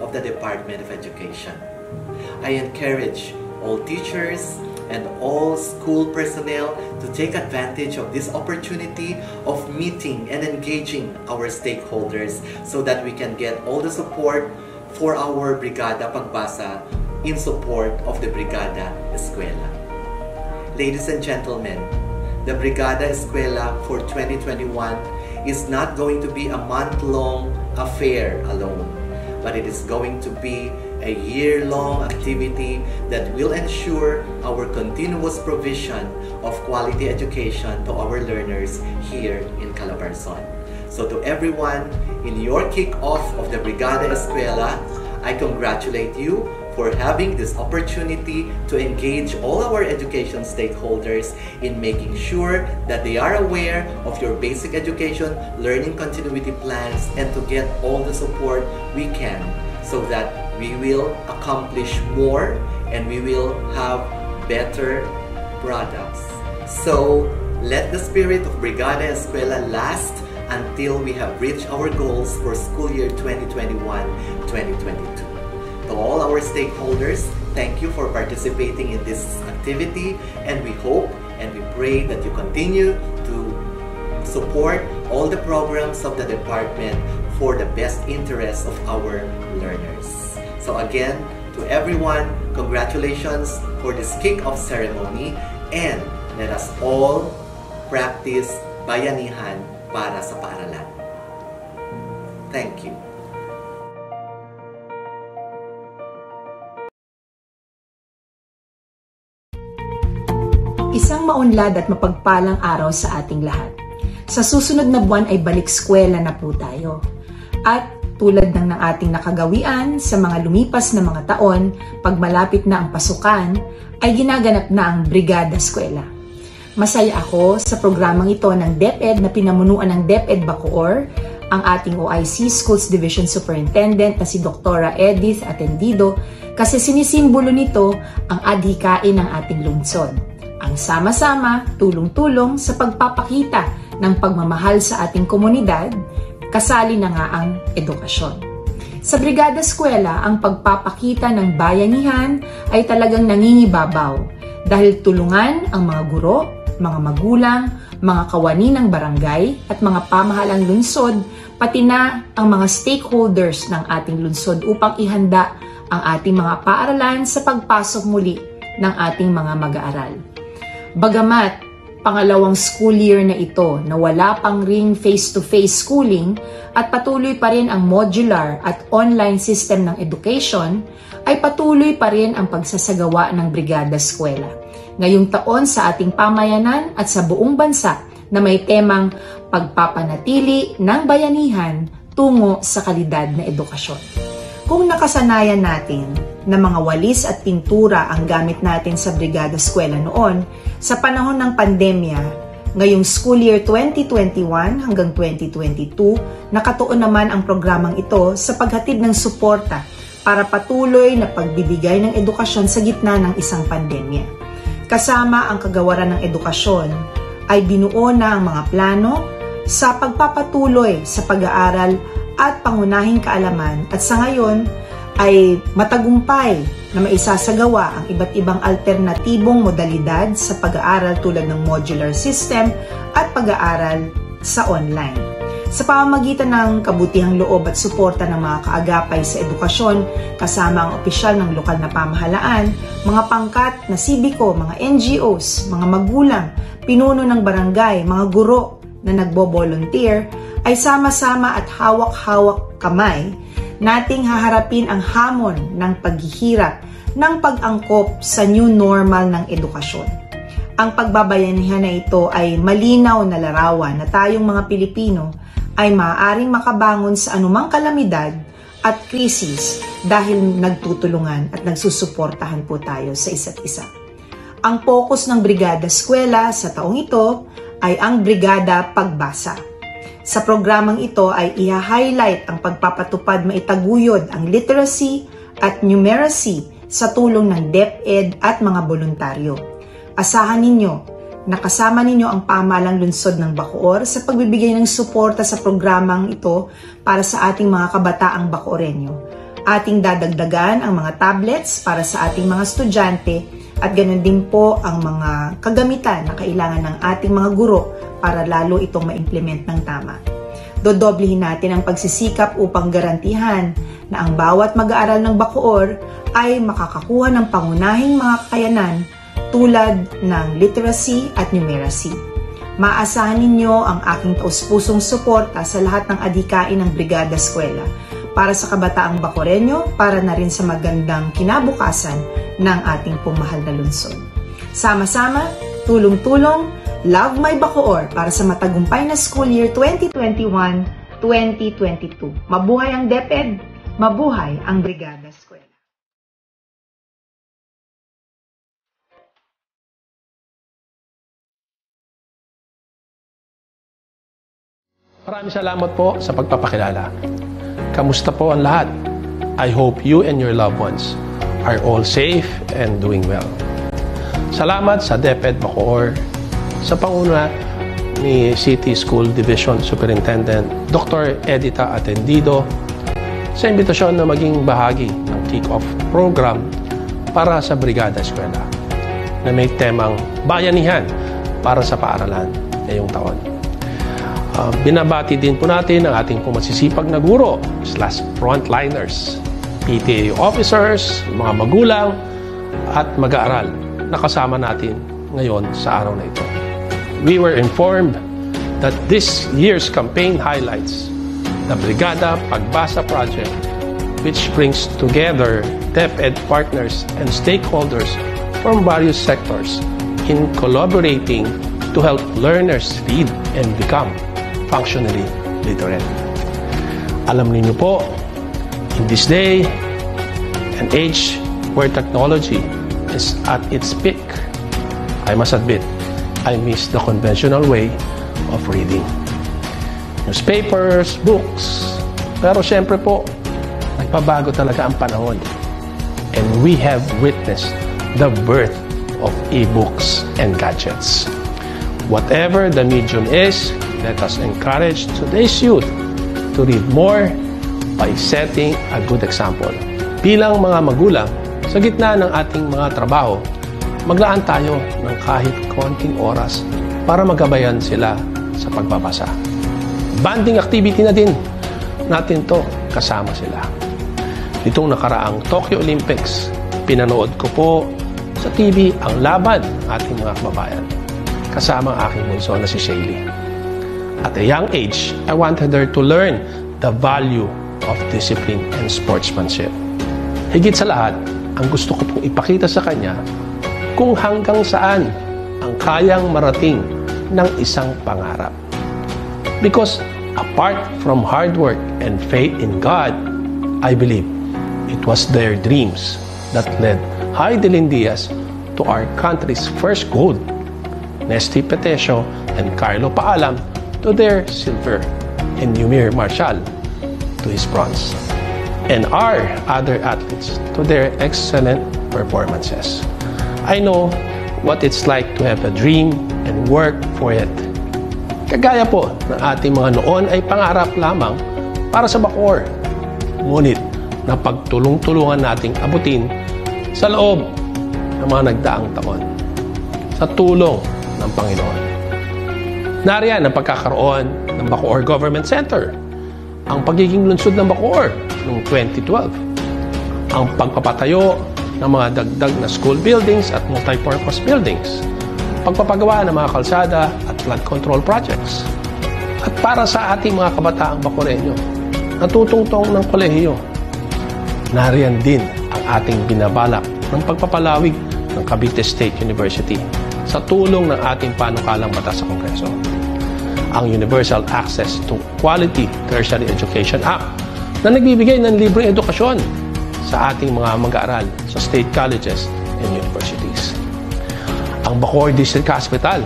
of the Department of Education. I encourage all teachers and all school personnel to take advantage of this opportunity of meeting and engaging our stakeholders so that we can get all the support for our Brigada Pagbasa in support of the Brigada Eskwela. Ladies and gentlemen, the Brigada Eskwela for 2021 is not going to be a month-long affair alone, but it is going to be a year-long activity that will ensure our continuous provision of quality education to our learners here in Calabarzon. So to everyone in your kick-off of the Brigada Eskwela, I congratulate you for having this opportunity to engage all our education stakeholders in making sure that they are aware of your basic education learning continuity plans and to get all the support we can so that we will accomplish more and we will have better products. So let the spirit of Brigada Eskwela last until we have reached our goals for school year 2021-2022. To all our stakeholders, thank you for participating in this activity, and we hope and we pray that you continue to support all the programs of the department for the best interest of our learners. So again, to everyone, congratulations for this kick-off ceremony, and let us all practice bayanihan para sa paaralan. Thank you. Isang maunlad at mapagpalang araw sa ating lahat. Sa susunod na buwan ay balik eskwela na po tayo. At tulad ng ating nakagawian sa mga lumipas na mga taon, pag malapit na ang pasukan, ay ginaganap na ang Brigada Eskwela. Masaya ako sa programang ito ng DepEd na pinamunuan ng DepEd Bacoor, ang ating OIC Schools Division Superintendent na si Dr. Edith Atendido, kasi sinisimbolo nito ang adhikain ng ating lungsod. Ang sama-sama, tulong-tulong sa pagpapakita ng pagmamahal sa ating komunidad, kasali na nga ang edukasyon. Sa Brigada Eskwela, ang pagpapakita ng bayanihan ay talagang nangingibabaw dahil tulungan ang mga guro, mga magulang, mga kawani ng barangay at mga pamahalang lungsod, pati na ang mga stakeholders ng ating lungsod upang ihanda ang ating mga paaralan sa pagpasok muli ng ating mga mag-aaral. Bagamat pangalawang school year na ito na wala pang ring face-to-face schooling at patuloy pa rin ang modular at online system ng education, ay patuloy pa rin ang pagsasagawa ng Brigada Eskwela ngayong taon sa ating pamayanan at sa buong bansa na may temang pagpapanatili ng bayanihan tungo sa kalidad na edukasyon. Kung nakasanayan natin na mga walis at pintura ang gamit natin sa Brigada Eskwela noon, sa panahon ng pandemya, ngayong school year 2021 hanggang 2022, nakatuon naman ang programang ito sa paghatid ng suporta para patuloy na pagbibigay ng edukasyon sa gitna ng isang pandemya. Kasama ang kagawaran ng edukasyon ay binuo na ang mga plano sa pagpapatuloy sa pag-aaral at pangunahing kaalaman at sa ngayon ay matagumpay na maisasagawa ang iba't ibang alternatibong modalidad sa pag-aaral tulad ng modular system at pag-aaral sa online. Sa pamamagitan ng kabutihang loob at suporta ng mga kaagapay sa edukasyon, kasama ang opisyal ng lokal na pamahalaan, mga pangkat na sibiko, mga NGOs, mga magulang, pinuno ng barangay, mga guro na nagbo-volunteer, ay sama-sama at hawak-hawak kamay nating haharapin ang hamon ng paghihirap ng pag-angkop sa new normal ng edukasyon. Ang pagbabayanihan na ito ay malinaw na larawan na tayong mga Pilipino ay maaaring makabangon sa anumang kalamidad at krisis dahil nagtutulungan at nagsusuportahan po tayo sa isa't isa. Ang focus ng Brigada Eskwela sa taong ito ay ang Brigada Pagbasa. Sa programang ito ay i-highlight ang pagpapatupad maitaguyod ang literacy at numeracy sa tulong ng DepEd at mga voluntaryo. Asahan ninyo na kasama ninyo ang pamahalang lungsod ng Bacoor sa pagbibigay ng suporta sa programang ito para sa ating mga kabataang Bacoreño. Ating dadagdagan ang mga tablets para sa ating mga estudyante at ganoon din po ang mga kagamitan na kailangan ng ating mga guro para lalo itong ma-implement ng tama. Dodoblihin natin ang pagsisikap upang garantihan na ang bawat mag-aaral ng Bacoor ay makakakuha ng pangunahing mga kakayanan tulad ng literacy at numeracy. Maasahan ninyo ang aking taus-pusong suporta sa lahat ng adhikain ng Brigada Eskwela para sa kabataang Bacoreño, para na rin sa magandang kinabukasan ng ating pumahal na lungsod. Sama-sama, tulong-tulong, love my Bacoor para sa matagumpay na school year 2021-2022. Mabuhay ang DepEd, mabuhay ang Brigada Eskwela. Maraming salamat po sa pagpapakilala. Kamusta po ang lahat? I hope you and your loved ones are all safe and doing well. Salamat sa DepEd Bacoor, sa panguna ni City School Division Superintendent Dr. Edita Atendido, sa imbitasyon na maging bahagi ng kick-off program para sa Brigada Eskwela na may temang bayanihan para sa paaralan ngayong taon. Binabati din po natin ang ating pumasisipag na guro / frontliners, PTA officers, mga magulang at mag-aaral na kasama natin ngayon sa araw na ito. We were informed that this year's campaign highlights the Brigada Pagbasa Project, which brings together DepEd partners and stakeholders from various sectors in collaborating to help learners read and become functionally literate. Alam niyo po, in this day and age where technology is at its peak, I must admit, I miss the conventional way of reading. Newspapers, books, pero syempre po, nagpabago talaga ang panahon. And we have witnessed the birth of e-books and gadgets. Whatever the medium is, let us encourage today's youth to read more, by setting a good example. Bilang mga magulang, sa gitna ng ating mga trabaho, maglaan tayo ng kahit konting oras para magabayan sila sa pagbabasa. Bonding activity na din natin to kasama sila. Nitong nakaraang Tokyo Olympics, pinanood ko po sa TV ang laban ng ating mga kababayan kasama ang aking bunso na si Shaylee. At a young age, I wanted her to learn the value of discipline and sportsmanship. Higit sa lahat, ang gusto ko pong ipakita sa kanya kung hanggang saan ang kayang marating ng isang pangarap. Because apart from hard work and faith in God, I believe it was their dreams that led Heidelin Diaz to our country's first gold, Nesty Petesio and Carlo Paalam to their silver, and Yumir Marshall to his bronze, and our other athletes to their excellent performances. I know what it's like to have a dream and work for it. Kagaya po ng ating mga noon ay pangarap lamang para sa Bacoor. Ngunit napagtulong-tulungan nating abutin sa loob ng mga nagdaang taon sa tulong ng Panginoon. Nariyan ang pagkakaroon ng Bacoor Government Center, ang pagiging lungsod ng Bacoor noong 2012, ang pagpapatayo ng mga dagdag na school buildings at multi-purpose buildings, pagpapagawa ng mga kalsada at flood control projects. At para sa ating mga kabataang Bacoreño, natutungtong ng kolehiyo, nariyan din ang ating binabalak ng pagpapalawig ng Cavite State University sa tulong ng ating panukalang batas sa Kongreso. Ang Universal Access to Quality Tertiary Education Act na nagbibigay ng libreng edukasyon sa ating mga mag-aaral sa state colleges and universities. Ang Bacoor District Hospital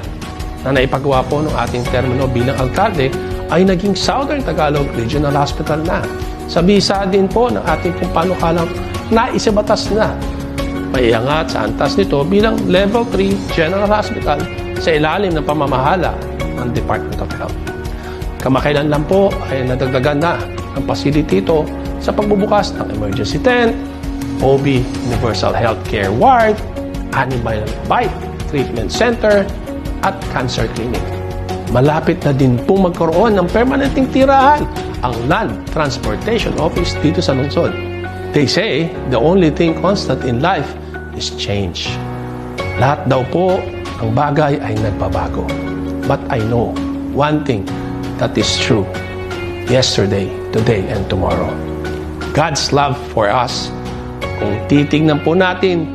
na naipagawa po ng ating termino bilang alkalde ay naging Southern Tagalog Regional Hospital na. Sa bisa din po ng ating panukalang naisabatas na maiangat sa antas nito bilang Level 3 General Hospital sa ilalim ng pamamahala ng Department of Health. Kamakailan lang po ay nadagdagan na ang facility ito sa pagbubukas ng Emergency Tent, OB Universal Healthcare Ward, Animal Bite Treatment Center, at Cancer Clinic. Malapit na din pong magkaroon ng permanenteng tirahan ang Land Transportation Office dito sa lungsod. They say the only thing constant in life is change. Lahat daw po ng bagay ay nagbabago. But I know one thing that is true. Yesterday, today, and tomorrow. God's love for us. Kung titignan po natin,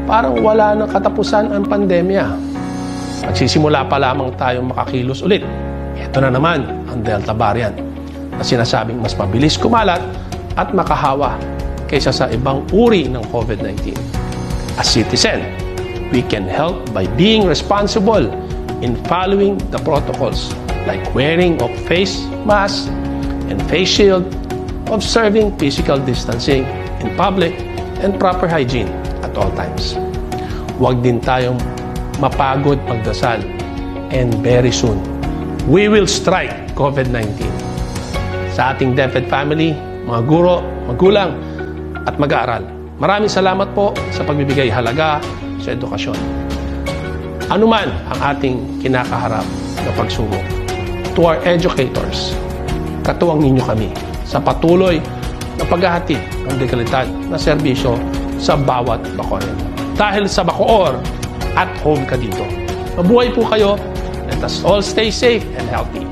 parang wala nang katapusan ang pandemya. Magsisimula pa lamang tayong makakilos ulit. Ito na naman ang Delta variant na sinasabing mas mabilis kumalat at makahawa kaysa sa ibang uri ng COVID-19. As citizen, we can help by being responsible in following the protocols like wearing of face mask and face shield, observing physical distancing in public, and proper hygiene at all times. Huwag din tayong mapagod magdasal, and very soon, we will strike COVID-19. Sa ating DepEd family, mga guro, magulang, at mag-aaral, maraming salamat po sa pagbibigay halaga sa edukasyon. Ano man ang ating kinakaharap na pagsubok, to our educators, katuwang ninyo kami sa patuloy na paghahatid ng dekalidad na serbisyo sa bawat Bacoreño. Dahil sa Bacoor, at home ka dito. Mabuhay po kayo. Let us all stay safe and healthy.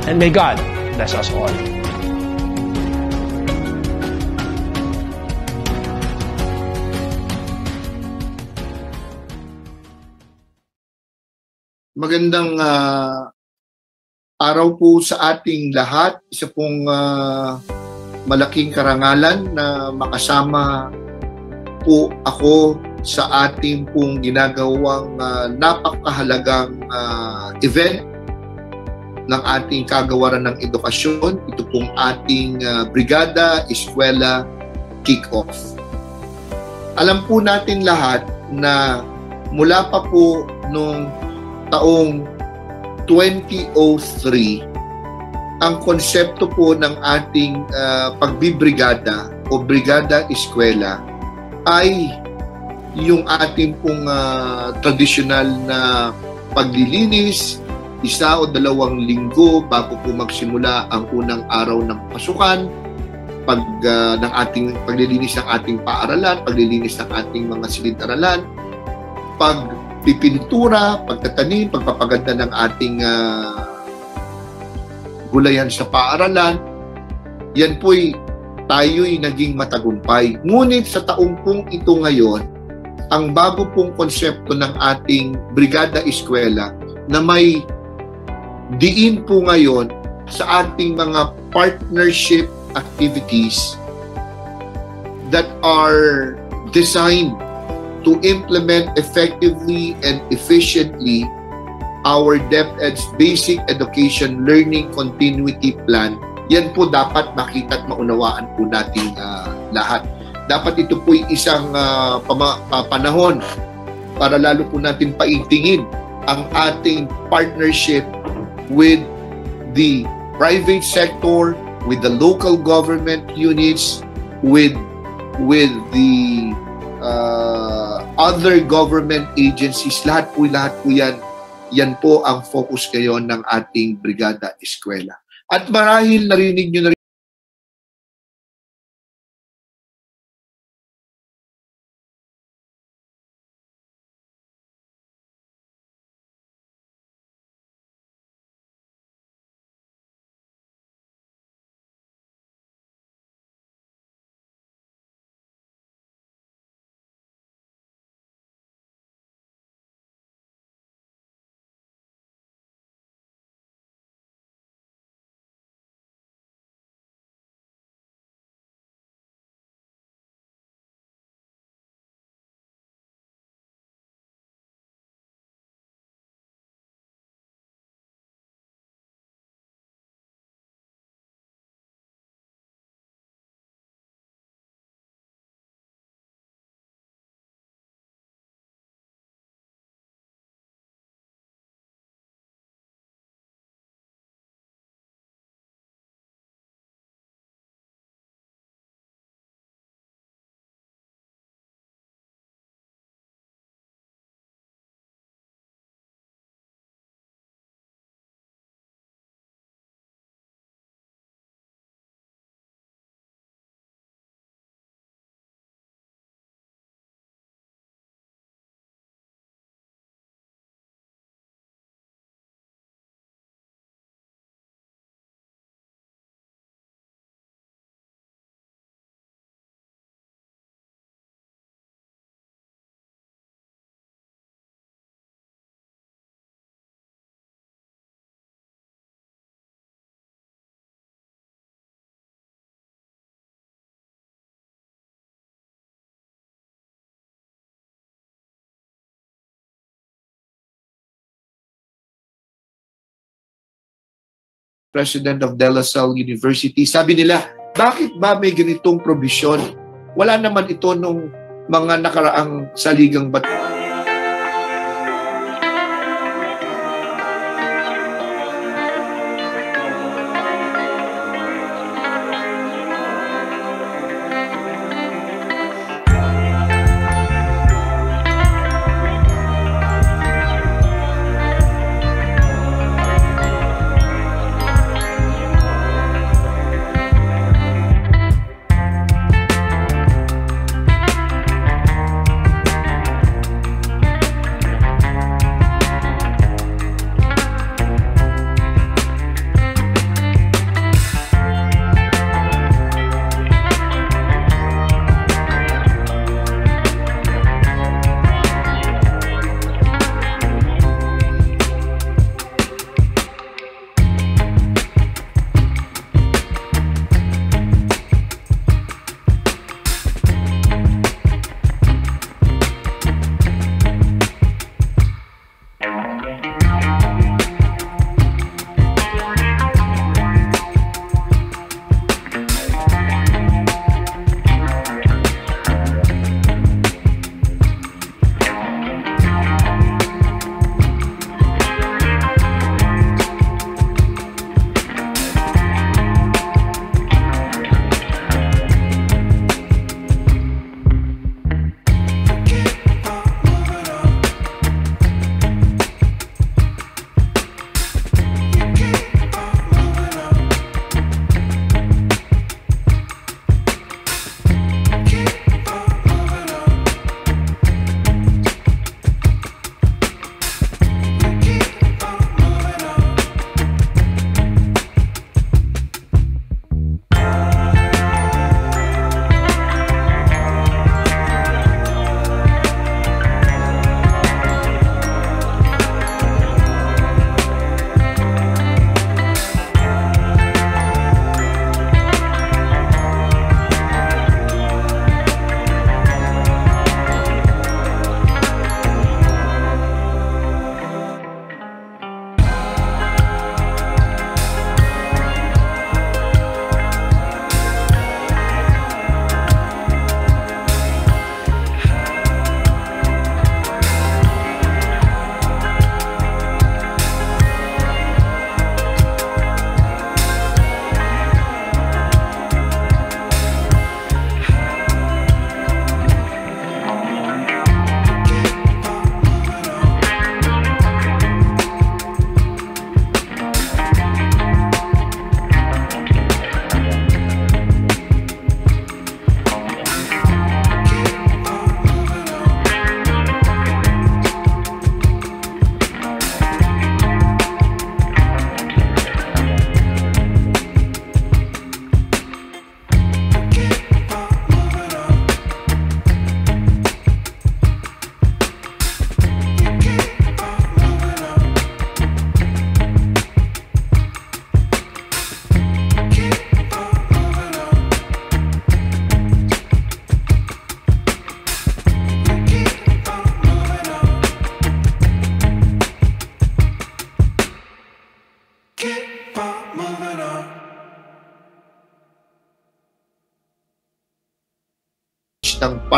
And may God bless us all. Magandang araw po sa ating lahat. Isa pong malaking karangalan na makasama po ako sa ating pong ginagawang napakahalagang event ng ating kagawaran ng edukasyon. Ito pong ating Brigada Eskwela Kick-Off. Alam po natin lahat na mula pa po noong taong 2003 ang konsepto po ng ating pagbibrigada o brigada eskwela ay yung ating pong tradisyonal na paglilinis, 1 o 2 linggo bago po magsimula ang unang araw ng pasukan, ng ating paglilinis ng ating paaralan, paglilinis ng ating mga silid-aralan, pagpipintura, pagtatanim, pagpapaganda ng ating gulayan sa paaralan. Yan po'y tayo'y naging matagumpay. Ngunit sa taong pong ito ngayon, ang bago pong konsepto ng ating brigada eskwela na may diin po ngayon sa ating mga partnership activities that are designed to implement effectively and efficiently our DepEd's Basic Education Learning Continuity Plan. Yan po dapat makita at maunawaan po natin lahat. Dapat ito po'y isang panahon para lalo po natin paigtingin ang ating partnership with the private sector, with the local government units, with the other government agencies. Lahat po yan. Yan po ang focus ngayon ng ating brigada eskwela. At marahil narinig nyo na rin President of De La Salle University, sabi nila, bakit ba may ganitong probisyon? Wala naman ito nung mga nakaraang saligang batas.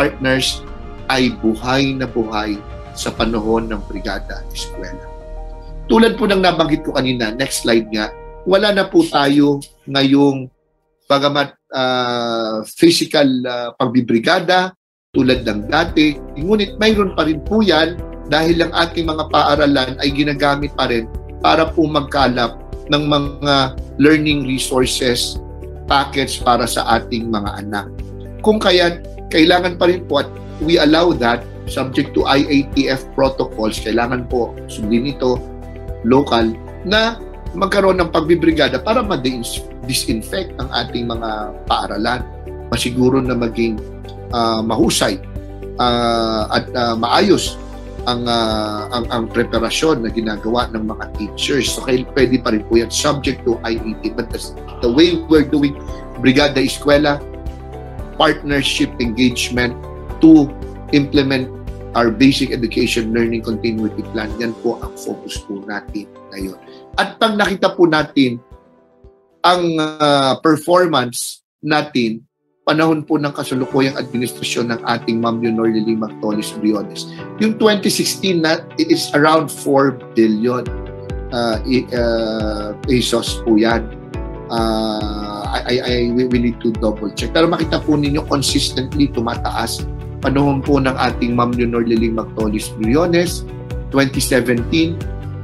partners ay buhay na buhay sa panahon ng Brigada Eskwela. Tulad po ng nabanggit ko kanina, next slide nga, wala na po tayo ngayong bagamat physical pagbibrigada tulad ng dati, ngunit mayroon pa rin po yan dahil ang ating mga paaralan ay ginagamit pa rin para po magkalap ng mga learning resources package para sa ating mga anak. Kung kaya, kailangan pa rin po at we allow that subject to IATF protocols, kailangan po sundin ito local na magkaroon ng pagbibrigada para ma-disinfect ang ating mga paaralan. Masiguro na maging mahusay at maayos ang preparasyon na ginagawa ng mga teachers. So pwede pa rin po yan subject to IAT. But the way we're doing Brigada Eskwela, partnership engagement to implement our basic education learning continuity plan, yan po ang focus po natin ngayon. At pag nakita po natin ang performance natin, panahon po ng kasalukuyang administrasyon ng ating Ma'am Leonor Lily Magtolis Briones, yung 2016 na it is around 4 billion pesos po yan. We need to double check. Pero makita po ninyo consistently tumataas. Panahon po ng ating Ma'am Leonor Lily Magtolis Briones, 2017,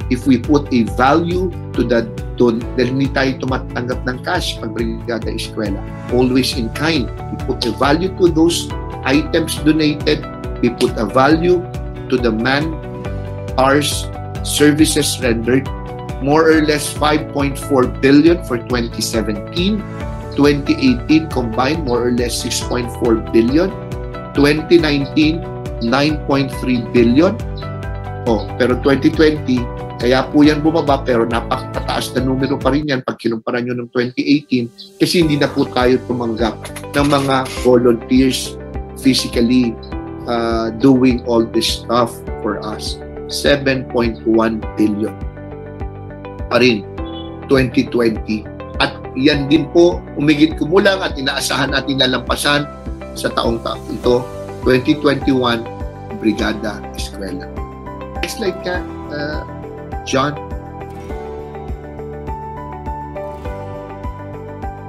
if we put a value to that, dahil hindi tayo tumatanggap ng cash pag Brigada Eskwela. Always in kind. We put a value to those items donated. We put a value to the man-hours services rendered. More or less 5.4 billion for 2017. 2018 combined, more or less 6.4 billion. 2019, 9.3 billion. Pero 2020, kaya po yan bumaba, pero napakataas na numero pa rin yan pag kinumpara nyo ng 2018 kasi hindi na po tayo tumanggap ng mga volunteers physically doing all this stuff for us. 7.1 billion pa rin 2020. At yan din po, umigit kumulang at inaasahan natin lalampasan sa taong ito, 2021, Brigada Eskwela. Next slide ka, John.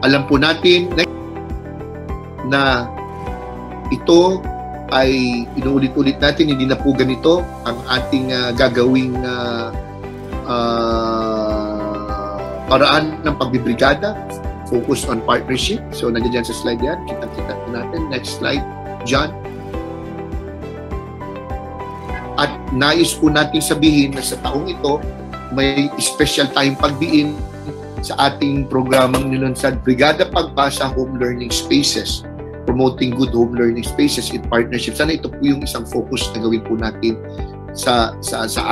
Alam po natin na ito ay inuulit-ulit natin, hindi na po ganito ang ating gagawing paraan ng pagbibrigada, focus on partnership. So, nandiyan dyan sa slide yan. Kita-kita natin. Next slide, John. At nais po natin sabihin na sa taong ito, may special tayong pagdiin sa ating programang nilunsad, Brigada Pagbasa Home Learning Spaces, promoting good home learning spaces in partnership. Sana ito po yung isang focus na gawin po natin sa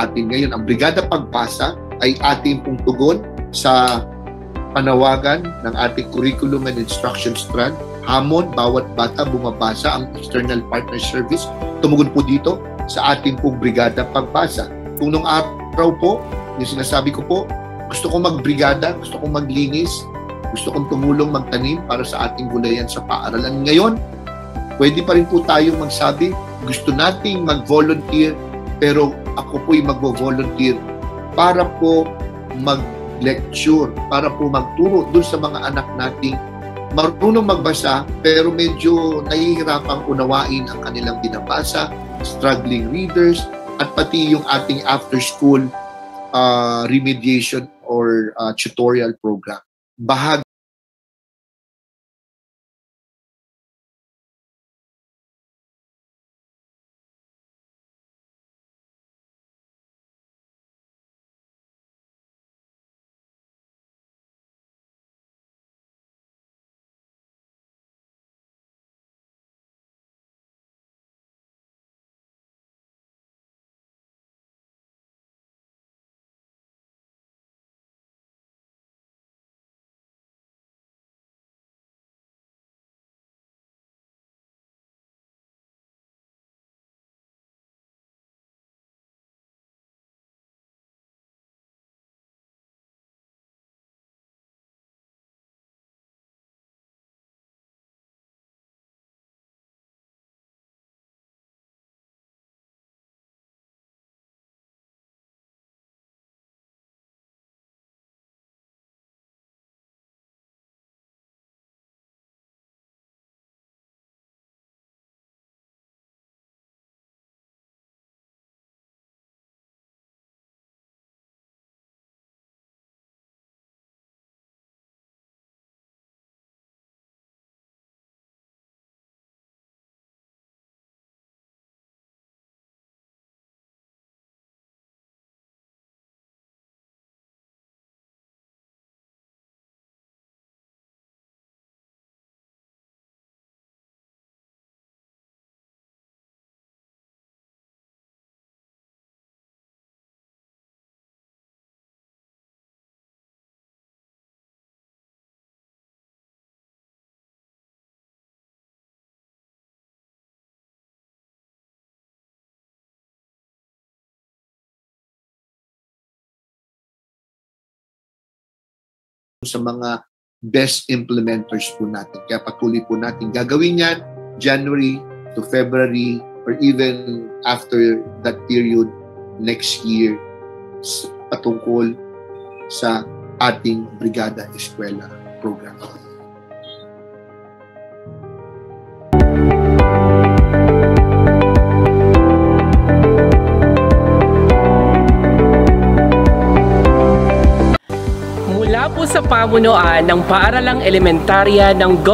atin ngayon. Ang Brigada Pagbasa ay ating pong tugon sa panawagan ng ating curriculum and instruction strand. Hamon, bawat bata bumabasa, ang external partner service. Tumugon po dito sa ating pong Brigada Pagbasa. Kung nung araw po, yung sinasabi ko po, gusto kong magbrigada, gusto kong maglinis, gusto kong tumulong magtanim para sa ating gulayan sa paaralan. Ngayon, pwede pa rin po tayong magsabi, gusto nating mag-volunteer, pero ako po'y mag-volunteer para po mag-lecture, para po magturo dun sa mga anak nating marunong magbasa, pero medyo nahihirapang unawain ang kanilang binabasa, struggling readers, at pati yung ating after-school remediation or tutorial program. Bahagi sa mga best implementers po natin. Kaya patuloy po natin gagawin yan January to February or even after that period next year patungkol sa ating Brigada Eskwela program. Mula po sa pamunuan ng Paaralang Elementarya ng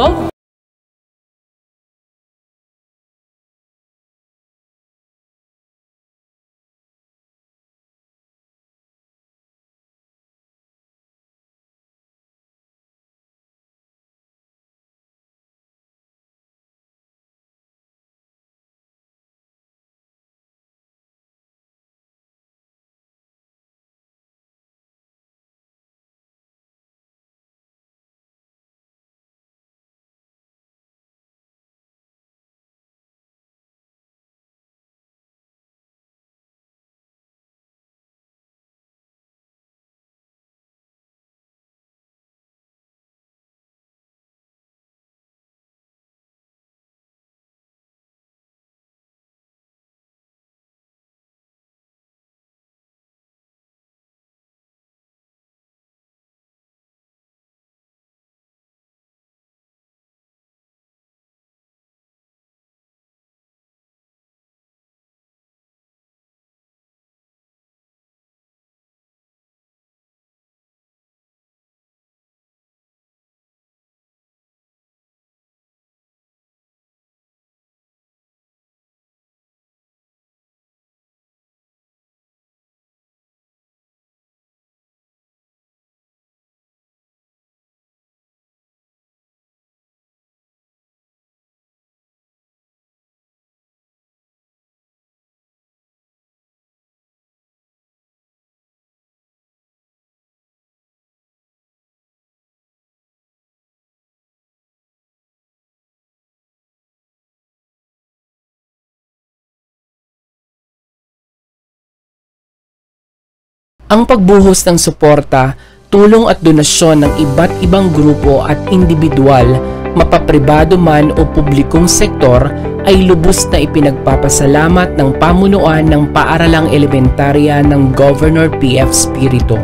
Ang pagbuhos ng suporta, tulong at donasyon ng iba't ibang grupo at individual, mapapribado man o publikong sektor, ay lubos na ipinagpapasalamat ng pamunuan ng Paaralang Elementarya ng Governor P.F. Spirito.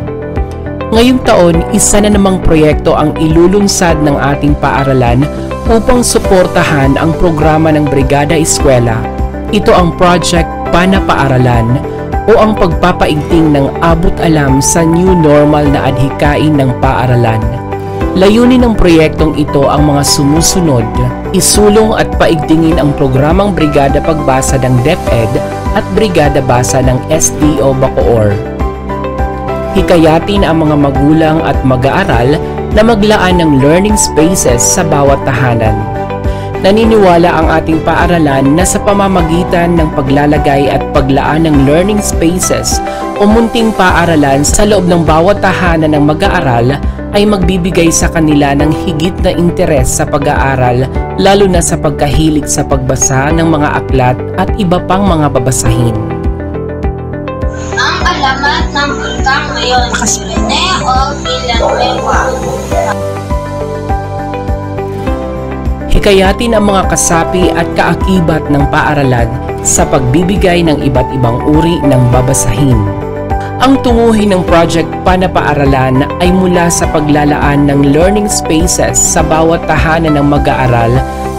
Ngayong taon, isa na namang proyekto ang ilulunsad ng ating paaralan upang suportahan ang programa ng Brigada Eskwela. Ito ang Project Panapaaralan o ang pagpapaigting ng abot alam sa new normal na adhikain ng paaralan. Layunin ng proyektong ito ang mga sumusunod: isulong at paigtingin ang programang Brigada Pagbasa ng DepEd at Brigada Basa ng SDO Bacoor. Hikayatin ang mga magulang at mag-aaral na maglaan ng learning spaces sa bawat tahanan. Naniniwala ang ating paaralan na sa pamamagitan ng paglalagay at paglaan ng learning spaces o munting paaralan sa loob ng bawat tahanan ng mag-aaral ay magbibigay sa kanila ng higit na interes sa pag-aaral, lalo na sa pagkahilig sa pagbasa ng mga aklat at iba pang mga babasahin. Ang alamat ng hanggang ngayon si Rene O. Villanueva. Hikayatin ang mga kasapi at kaakibat ng paaralan sa pagbibigay ng iba't ibang uri ng babasahin. Ang tunguhin ng Project Panapaaralan ay mula sa paglalaan ng learning spaces sa bawat tahanan ng mag-aaral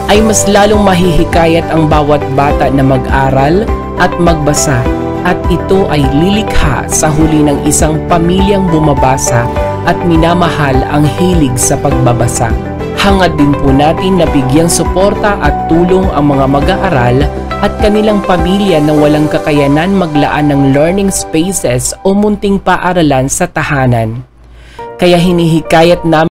ay mas lalong mahihikayat ang bawat bata na mag-aral at magbasa, at ito ay lilikha sa huli ng isang pamilyang bumabasa at minamahal ang hilig sa pagbabasa. Hangad din po natin na bigyang suporta at tulong ang mga mag-aaral at kanilang pamilya na walang kakayanan maglaan ng learning spaces o munting paaralan sa tahanan. Kaya hinihikayat namin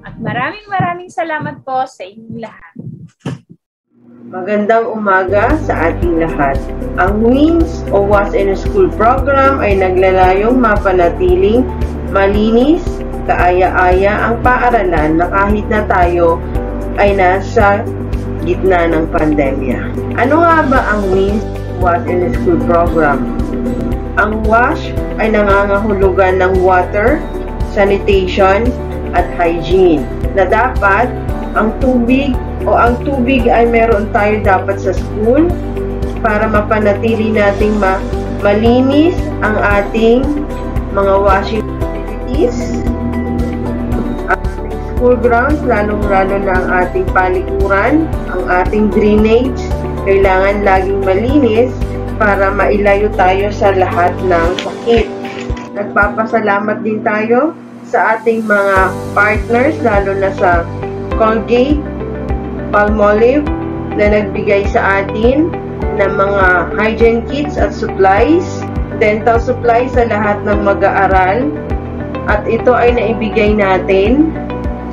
At maraming salamat po sa inyong lahat. Magandang umaga sa ating lahat. Ang WINS o Was in a School program ay naglalayong mapanatiling malinis, kaaya-aya ang paaralan na kahit na tayo ay nasa gitna ng pandemya. Ano nga ba ang WINS Was in a School program? Ang WASH ay nangangahulugan ng water, sanitation, at hygiene na dapat ang tubig ay meron tayo dapat sa school para mapanatili nating malinis ang ating mga washing facilities, ang ating school grounds, lalong-lalo na ang ating palikuran, ang ating drainage, kailangan laging malinis para mailayo tayo sa lahat ng sakit. Nagpapasalamat din tayo sa ating mga partners, lalo na sa Colgate, Palmolive, na nagbigay sa atin ng mga hygiene kits at supplies, dental supplies sa lahat ng mag-aaral, at ito ay naibigay natin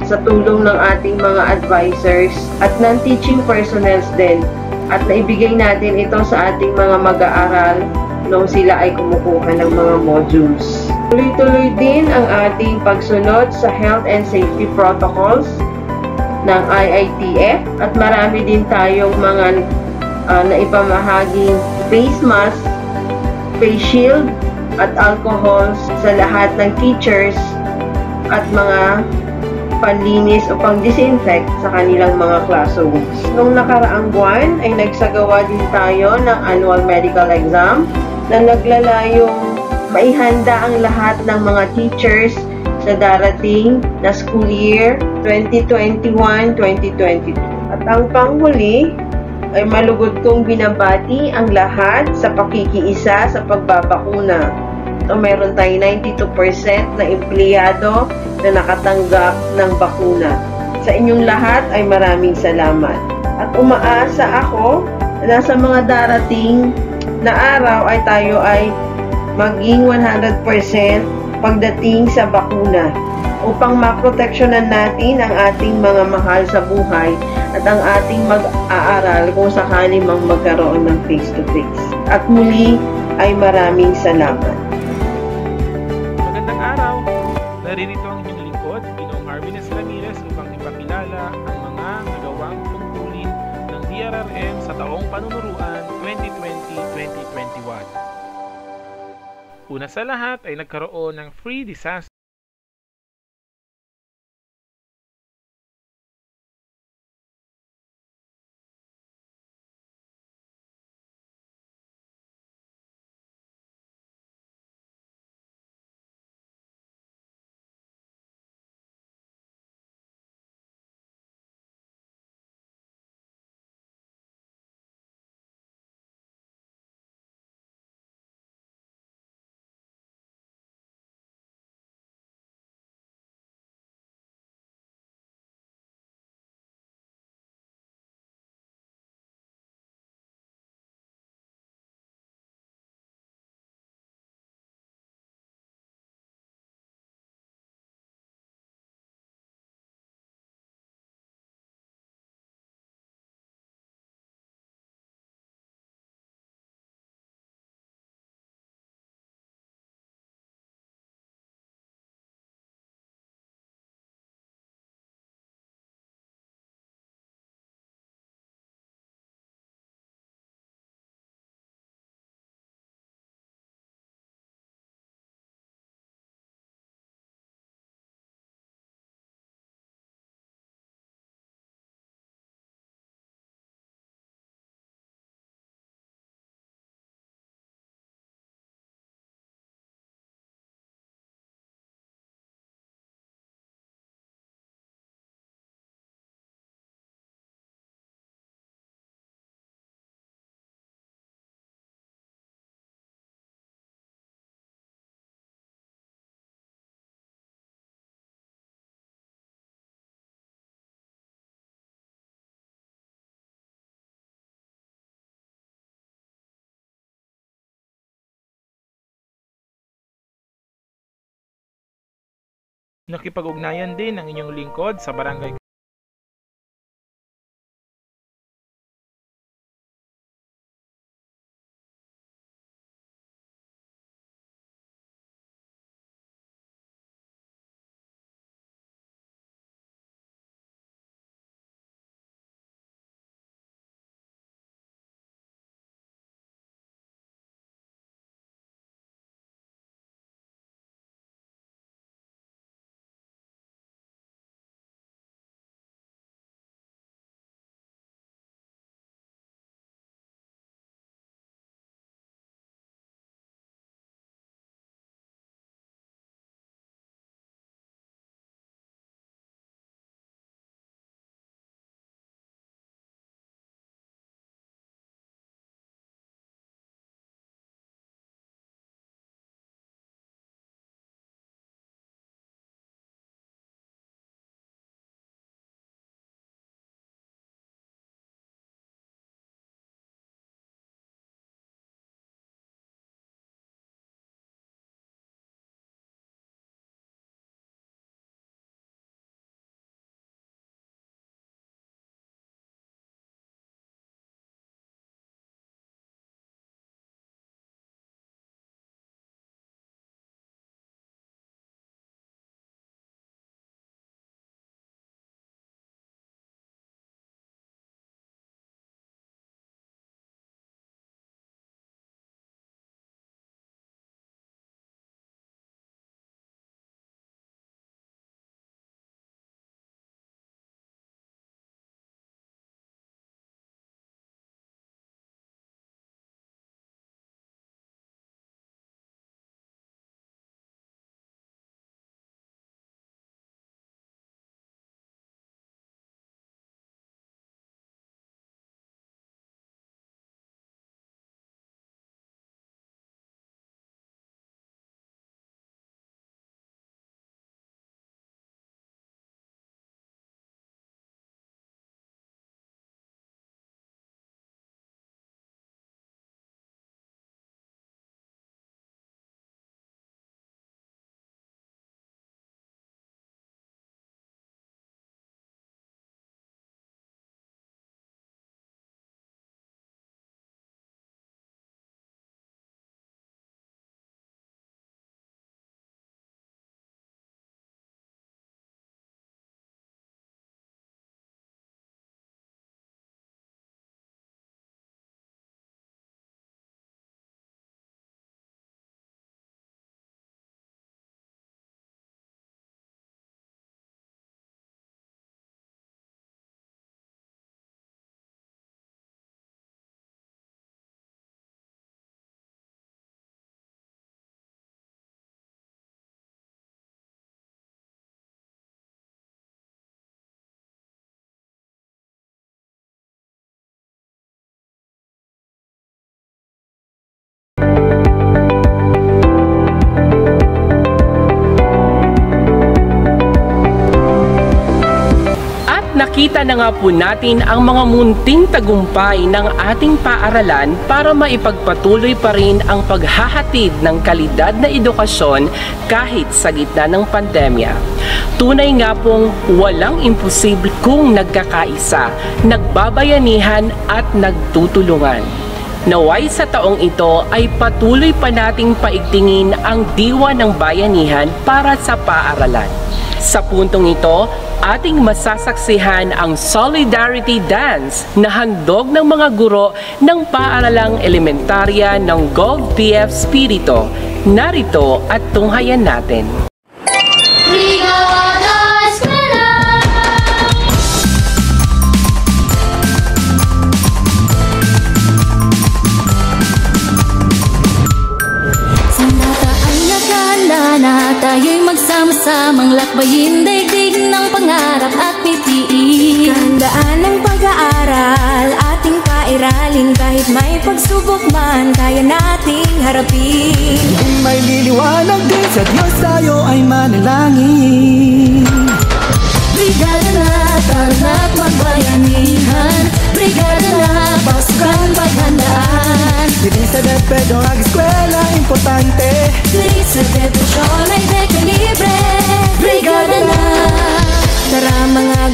sa tulong ng ating mga advisors at ng teaching personnels din, at naibigay natin ito sa ating mga mag-aaral nung sila ay kumukuha ng mga modules. Tuloy-tuloy din ang ating pagsunod sa health and safety protocols ng IITF at marami din tayong mga naipamahaging face mask, face shield at alcohols sa lahat ng teachers at mga panlinis o pang-disinfect sa kanilang mga classrooms. Noong nakaraang buwan ay nagsagawa din tayo ng annual medical exam na naglalayong maihanda ang lahat ng mga teachers sa darating na school year 2021-2022. At ang panghuli ay malugod kong binabati ang lahat sa pakikiisa sa pagbabakuna. So, meron tayong 92% na empleyado na nakatanggap ng bakuna. Sa inyong lahat ay maraming salamat. At umaasa ako na sa mga darating na araw ay tayo ay maging 100% pagdating sa bakuna upang maproteksyonan natin ang ating mga mahal sa buhay at ang ating mag-aaral kung sakali mang magkaroon ng face-to-face. At muli ay maraming salamat. Magandang araw! Naririto ang inyong lingkod, Ginoong Arvines Ramirez, upang ipakilala ang mga nagawang tungkulin ng DRRM sa taong panunuruan 2020-2021. Una sa lahat ay nagkaroon ng free disaster Nakipag-ugnayan din ang inyong lingkod sa barangay Nakita na nga po natin ang mga munting tagumpay ng ating paaralan para maipagpatuloy pa rin ang paghahatid ng kalidad na edukasyon kahit sa gitna ng pandemya. Tunay nga pong walang imposible kung nagkakaisa, nagbabayanihan at nagtutulungan. Naway sa taong ito ay patuloy pa nating paigtingin ang diwa ng bayanihan para sa paaralan. Sa puntong ito, ating masasaksihan ang Solidarity Dance na handog ng mga guro ng paaralang elementarya ng GovPF Spirito. Narito at tunghayan natin. Tayo'y magsama-samang lakbayin daigdig ng pangarap at pipiliin. Kahandaan ng pag-aaral, ating pairalin. Kahit may pagsubok man, kaya nating harapin. Kung may liliwanag din sa Diyos, tayo ay manalangin. Brigada na, tara na't magbayanihan. Brigada na, pasukan paghandaan. Dili sa DepEd o ag-eskwela, importante. Dili sa debisyon ay dekalibre. Brigada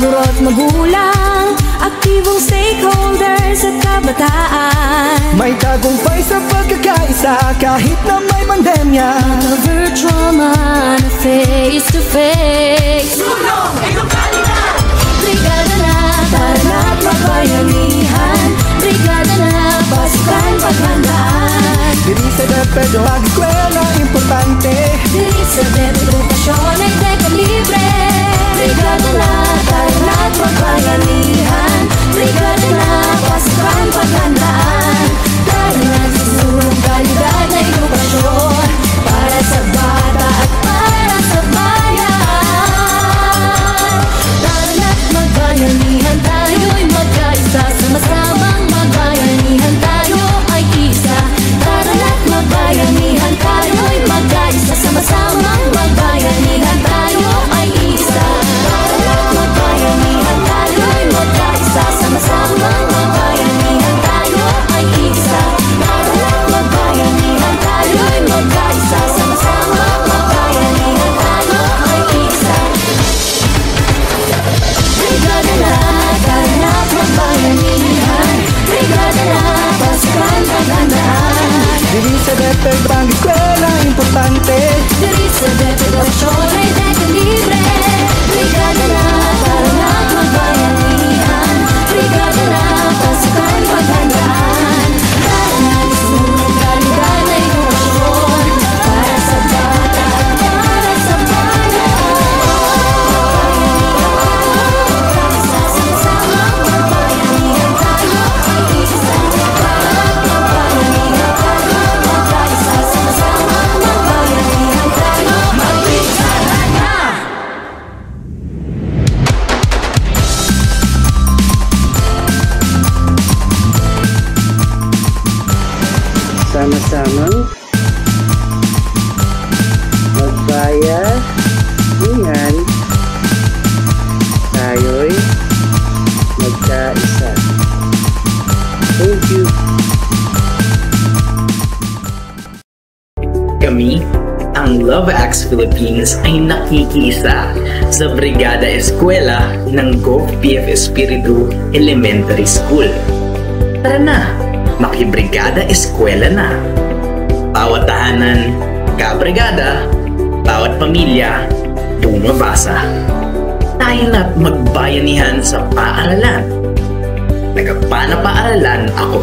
guro't magulang, aktibong stakeholders at kabataan. May tagumpay sa pagkakaisa kahit na may pandemya. A virtual man, face to face. Sulong edukalidad! Brigada na, tara na't magbayanihan. Brigada na, pasukan paghandaan. Diri sa DepEd o mag-eskwela, importante. Diri sa DepEd edukasyon ay teka libre. Brigada na, tara na't magbayanihan. Brigada na, pasukan paghandaan. Tara na't susunod kalidad na edukasyon para sa bata at para sa bayan. Tara na't magbayanihan, tayo'y magkaisa. Sama-samang magbayanihan, tayo ay isa. Tara na't magbayanihan, tayo'y magkaisa. Sama-samang magbayanihan, tayo ay isa. Tara na't magbayanihan, tayo'y magkaisa. Sama-samang magbayanihan, tayo ay isa. Tara na't magbayanihan, tayo'y magkaisa. Sama-samang magbayanihan, tayo ay isa. Brigada na, tara na't magbayanihan. Brigada na, pasukan paghandaan. Diri sa DepEd mag-eskwela, importante. Diri sa DepEd edukasyon ay teka libre. Brigada na, tara na't magbayanihan. Brigada na, pasukan paghandaan. Tara na't sumunod kalidad na edukasyon para sa bata at para sa bayan. Sama-samang magbayanihan, tayo ay isa. Magbayanihan tayo, magkaisa. Sama-samang magbayanihan tayo, magbrigada na! Sama-samang magbayanihan, tayo'y magkaisa. Thank you. Kami, ang LoveX Philippines ay nakikiisa sa Brigada Eskwela ng GovPF Espiritu Elementary School. Tara na, makibrigada eskwela na. Bawat tahanan, kabrigada, bawat pamilya, bumabasa. Tayo na't magbayanihan sa paaralan. Nagpana-paaralan ako.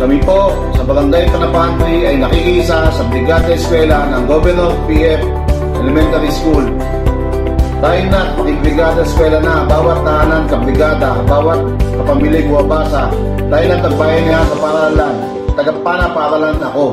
Kami po sa Barangay Panapan 3 ay nakikiisa sa Brigada Eskwela ng Governor PF Elementary School. Tayo na't makibrigada eskwela na, bawat tahanan, kabrigada, bawat kapamilig buwabasa. Tayo na't nagbayanihan sa paaralan. Tagapana-paaralan ako.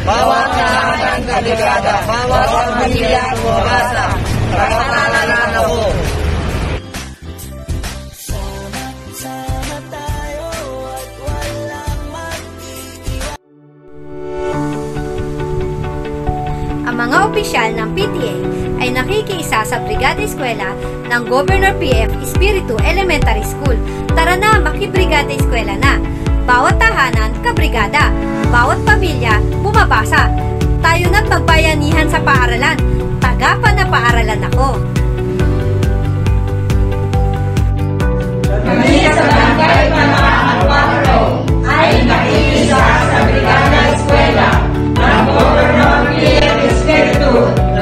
Bawat tahanan kabrigada, bawat pamilya buwabasa. Pag-aaralan ako. Ang mga opisyal ng PTA ay nakikiisa sa Brigada Eskwela ng Governor PF Espiritu Elementary School. Tara na, makibrigada eskwela na. Bawat tahanan, kabrigada. Bawat pamilya, bumabasa. Tayo na't magbayanihan sa paaralan. Tagapan na paaralan ako. Kami sa Barangay Panapan 4 ay nakikiisa sa Brigada Eskwela ng Governor PF Espiritu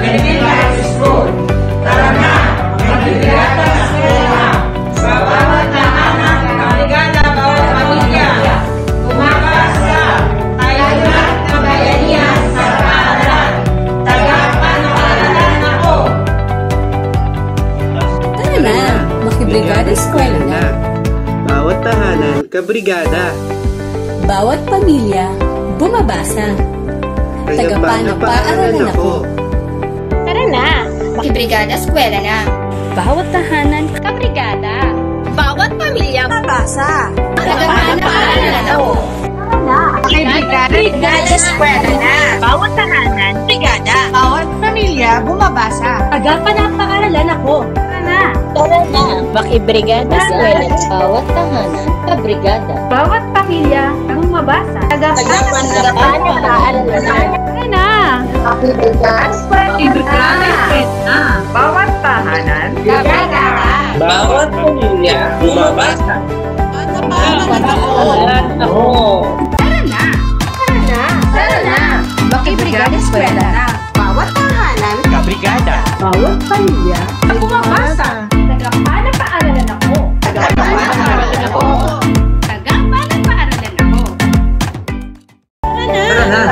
Elementary School. Tara na, makibrigada eskwela. Sa bawat tahanan, kabrigada, bawat pamilya, bumabasa. Tayo na't magbayanihan sa paaralan. Tagapan na paaralan ako. kabrigada. Bawat pamilya, bumabasa. Tagapanapaaralan ako. Tara na! Makibrigada eskwela na. Bawat tahanan, Kabrigada. Bawat pamilya, mabasa. tagapanapaaralan ako. Brigada eskwela na. Bawat tahanan, brigada. Bawat pamilya, bumabasa. Tagapanapaaralan ako. Tara na. Makibrigada eskwela. Bawat tahanan, kabrigada. Bawat pamilya, bumabasa. Tagapanapaaralan ako. Tara na! Makibrigada eskwela. Bawat tahanan, Brigada. Bawat pamilya, bumabasa. Tagapanapaaralan ako. Tara na! Makibrigada eskwela na. Bawat tahanan, Kabrigada. bawat pamilya, bumabasa. Tagapanapaaralan ako. tagapanapaaralan ako. Tagapanapaaralan ako. Tara na!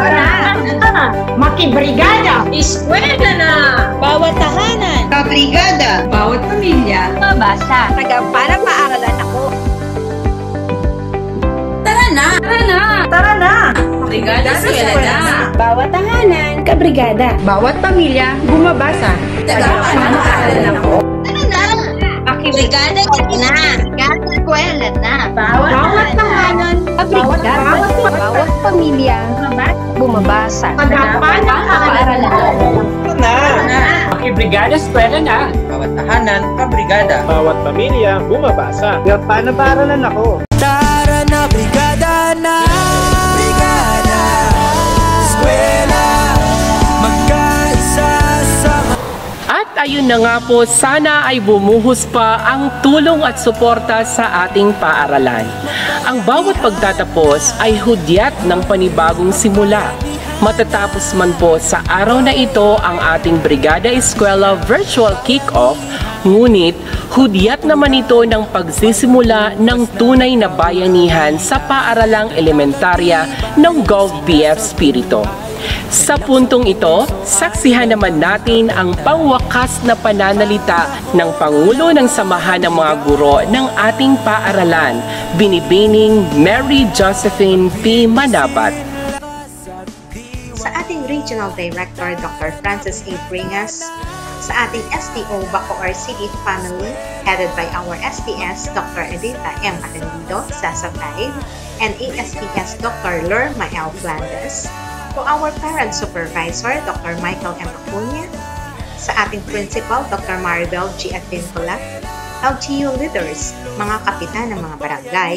Makibrigada! Eskwela na! Bawat tahanan, Kabrigada. bawat pamilya, Mabasa. tagapanapaaralan ako. Tara na! Tara na! Brigada eskwela na. Bawat tahanan, kabrigada. Bawat pamilya, bumabasa. Tagapanapaaralan ako. Tara na! Brigada na. Brigada eskwela na. Bawat tahanan, kabrigada. Bawat pamilya, bumabasa. Tagapanapaaralan ako. Makibrigada eskwela na. Bawat tahanan, kabrigada. Bawat pamilya, bumabasa. Tagapanapaaralan ako. Tara na, brigada na. Brigada, eskwela, magkaisa sa... At ayun na nga po, sana ay bumuhos pa ang tulong at suporta sa ating paaralan. Ang bawat pagtatapos ay hudyat ng panibagong simula. Matatapos man po sa araw na ito ang ating Brigada Eskwela Virtual Kick-Off, ngunit hudyat naman ito ng pagsisimula ng tunay na bayanihan sa paaralang elementarya ng GovPF Espiritu. Sa puntong ito, saksihan naman natin ang pangwakas na pananalita ng Pangulo ng Samahan ng mga Guro ng ating paaralan, Binibining Mary Josephine P. Manabat. Sa ating Regional Director Dr. Francis A. Bringas, sa ating STO Bacoor City Family, headed by our STS Dr. Edita M. Atendido, SASA 5, and ASTS Dr. Lerma L. Flandes, to our Parent Supervisor Dr. Michael M. Acuña, sa ating Principal Dr. Maribel G. Advincola, LGU leaders, mga kapitan ng mga barangay,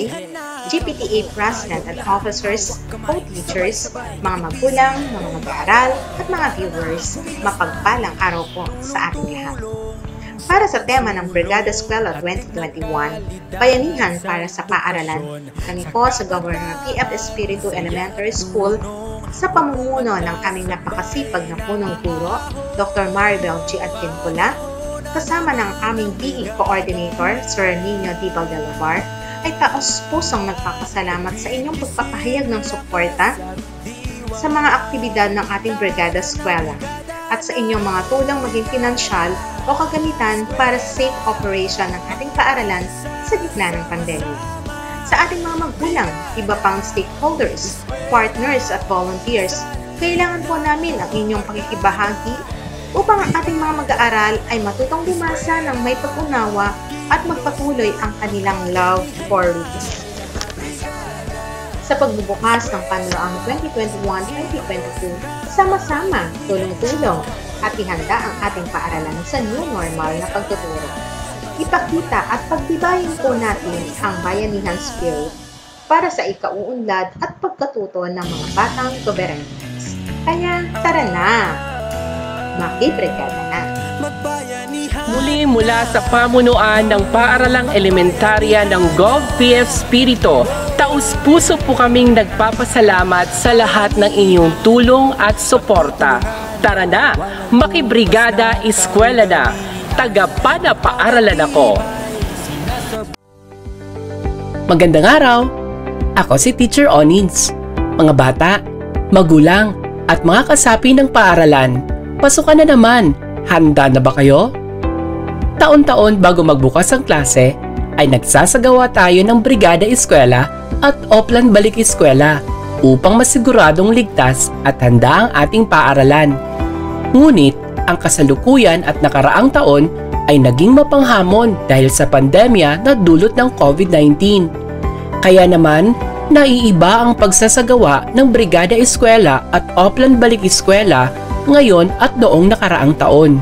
GPTA President and Officers, co-teachers, mga magulang, mga mag-aaral, at mga viewers, mapagpalang araw po sa ating lahat. Para sa tema ng Brigada Eskwela 2021, Bayanihan para sa Paaralan, kami po sa Governor PF Espiritu Elementary School, sa pamumuno ng aming napakasipag na punong guro, Dr. Maribel G. Advincola, kasama ng aming DE Coordinator, Sir Nino D. Valdelabar, ay taos-pusong nagpapasalamat sa inyong pagpapahayag ng suporta sa mga aktibidad ng ating Brigada Eskwela at sa inyong mga tulong maging pinansyal o kagamitan para sa safe operation ng ating paaralan sa gitna ng pandemya. Sa ating mga magulang, iba pang stakeholders, partners at volunteers, kailangan po namin ang inyong pakikibahagi upang ang ating mga mag-aaral ay matutong bumasa ng may pag-unawa at magpatuloy ang kanilang love for reading. Sa pagbubukas ng panunoang 2021-2022, sama-sama, tulong-tulong at ihanda ang ating paaralan sa new normal na pagtuturo. Ipakita at pagtibayin po natin ang bayanihan spirit para sa ikauunlad at pagkatuto ng mga batang tuberentes. Kaya tara na! Makibrigada na! Muli mula sa pamunuan ng Paaralang Elementarya ng GovPF Espiritu, taus-puso po kaming nagpapasalamat sa lahat ng inyong tulong at suporta. Tara na, makibrigada eskwela na, tagapanapaaralan ako. Magandang araw, ako si Teacher Onins. Mga bata, magulang, at mga kasapi ng paaralan, pasukan na naman, handa na ba kayo? Taon-taon bago magbukas ang klase, ay nagsasagawa tayo ng Brigada Eskwela at Oplan Balik Eskwela upang masiguradong ligtas at handa ang ating paaralan. Ngunit, ang kasalukuyan at nakaraang taon ay naging mapanghamon dahil sa pandemya na dulot ng COVID-19. Kaya naman, naiiba ang pagsasagawa ng Brigada Eskwela at Oplan Balik Eskwela ngayon at noong nakaraang taon.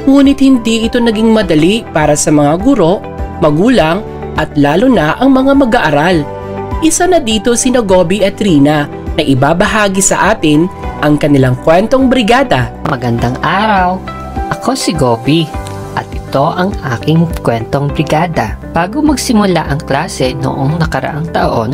Ngunit hindi ito naging madali para sa mga guro, magulang at lalo na ang mga mag-aaral. Isa na dito sina Gobi at Rina na ibabahagi sa atin ang kanilang kwentong brigada. Magandang araw! Ako si Gobi at ito ang aking kwentong brigada. Bago magsimula ang klase noong nakaraang taon,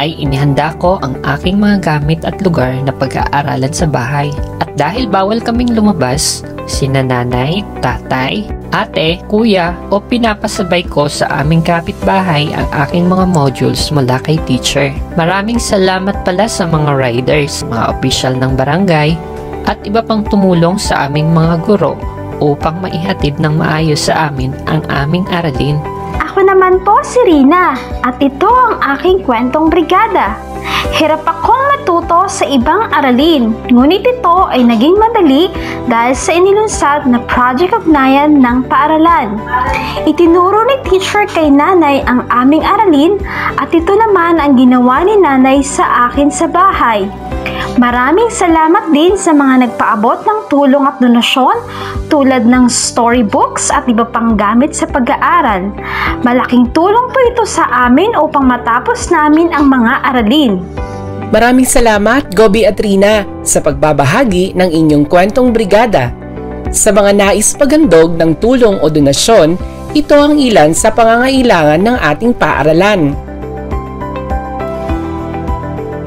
ay inihanda ko ang aking mga gamit at lugar na pag-aaralan sa bahay. At dahil bawal kaming lumabas, sina nanay, tatay, ate, kuya o pinapasabay ko sa aming kapitbahay ang aking mga modules mula kay teacher. Maraming salamat pala sa mga riders, mga opisyal ng barangay at iba pang tumulong sa aming mga guro upang maihatid ng maayos sa amin ang aming aralin. Ako naman po si Rina at ito ang aking kwentong brigada. Hirap akong matuto sa ibang aralin, ngunit ito ay naging madali dahil sa inilunsad na project ugnayan ng paaralan. Itinuro ni teacher kay nanay ang aming aralin at ito naman ang ginawa ni nanay sa akin sa bahay. Maraming salamat din sa mga nagpaabot ng tulong at donasyon tulad ng storybooks at iba pang gamit sa pag-aaral. Malaking tulong po ito sa amin upang matapos namin ang mga aralin. Maraming salamat, Gobi at Rina, sa pagbabahagi ng inyong kwentong brigada. Sa mga nais paghandog ng tulong o donasyon, ito ang ilan sa pangangailangan ng ating paaralan.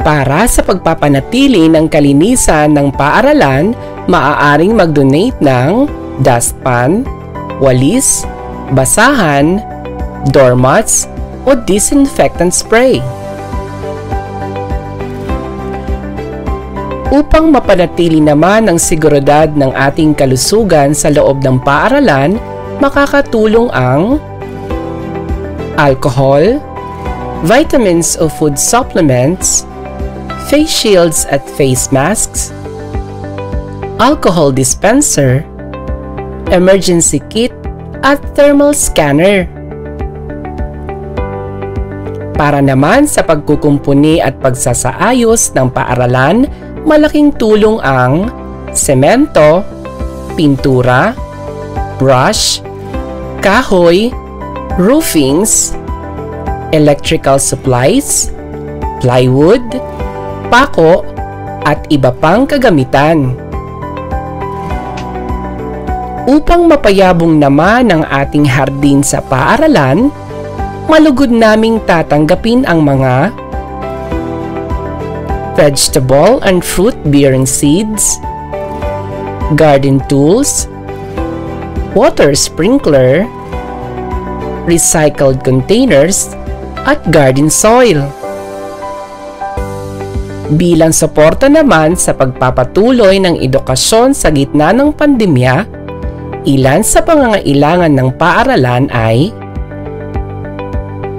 Para sa pagpapanatili ng kalinisan ng paaralan, maaaring mag-donate ng dustpan, walis, basahan, doormats, o disinfectant spray. Upang mapanatili naman ang seguridad ng ating kalusugan sa loob ng paaralan, makakatulong ang alcohol, vitamins o food supplements, face shields at face masks, alcohol dispenser, emergency kit at thermal scanner. Para naman sa pagkukumpuni at pagsasaayos ng paaralan, malaking tulong ang semento, pintura, brush, kahoy, roofings, electrical supplies, plywood, pako, at iba pang kagamitan. Upang mapayabong naman ang ating hardin sa paaralan, malugod naming tatanggapin ang mga vegetable and fruit-bearing seeds, garden tools, water sprinkler, recycled containers, at garden soil. Bilang suporta naman sa pagpapatuloy ng edukasyon sa gitna ng pandemya, ilan sa pangangailangan ng paaralan ay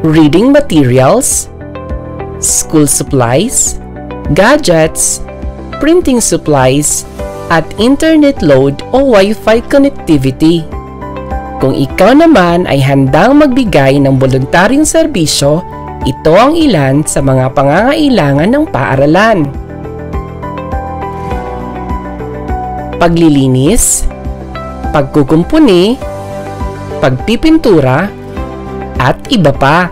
reading materials, school supplies, gadgets, printing supplies, at internet load o Wi-Fi connectivity. Kung ikaw naman ay handang magbigay ng voluntaryong serbisyo, ito ang ilan sa mga pangangailangan ng paaralan. Paglilinis, pagkukumpuni, pagpipintura, at iba pa.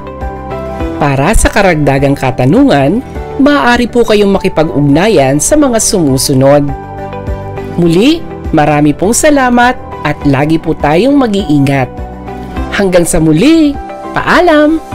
Para sa karagdagang katanungan, maaari po kayong makipag-ugnayan sa mga sumusunod. Muli, marami pong salamat at lagi po tayong mag-iingat. Hanggang sa muli, paalam!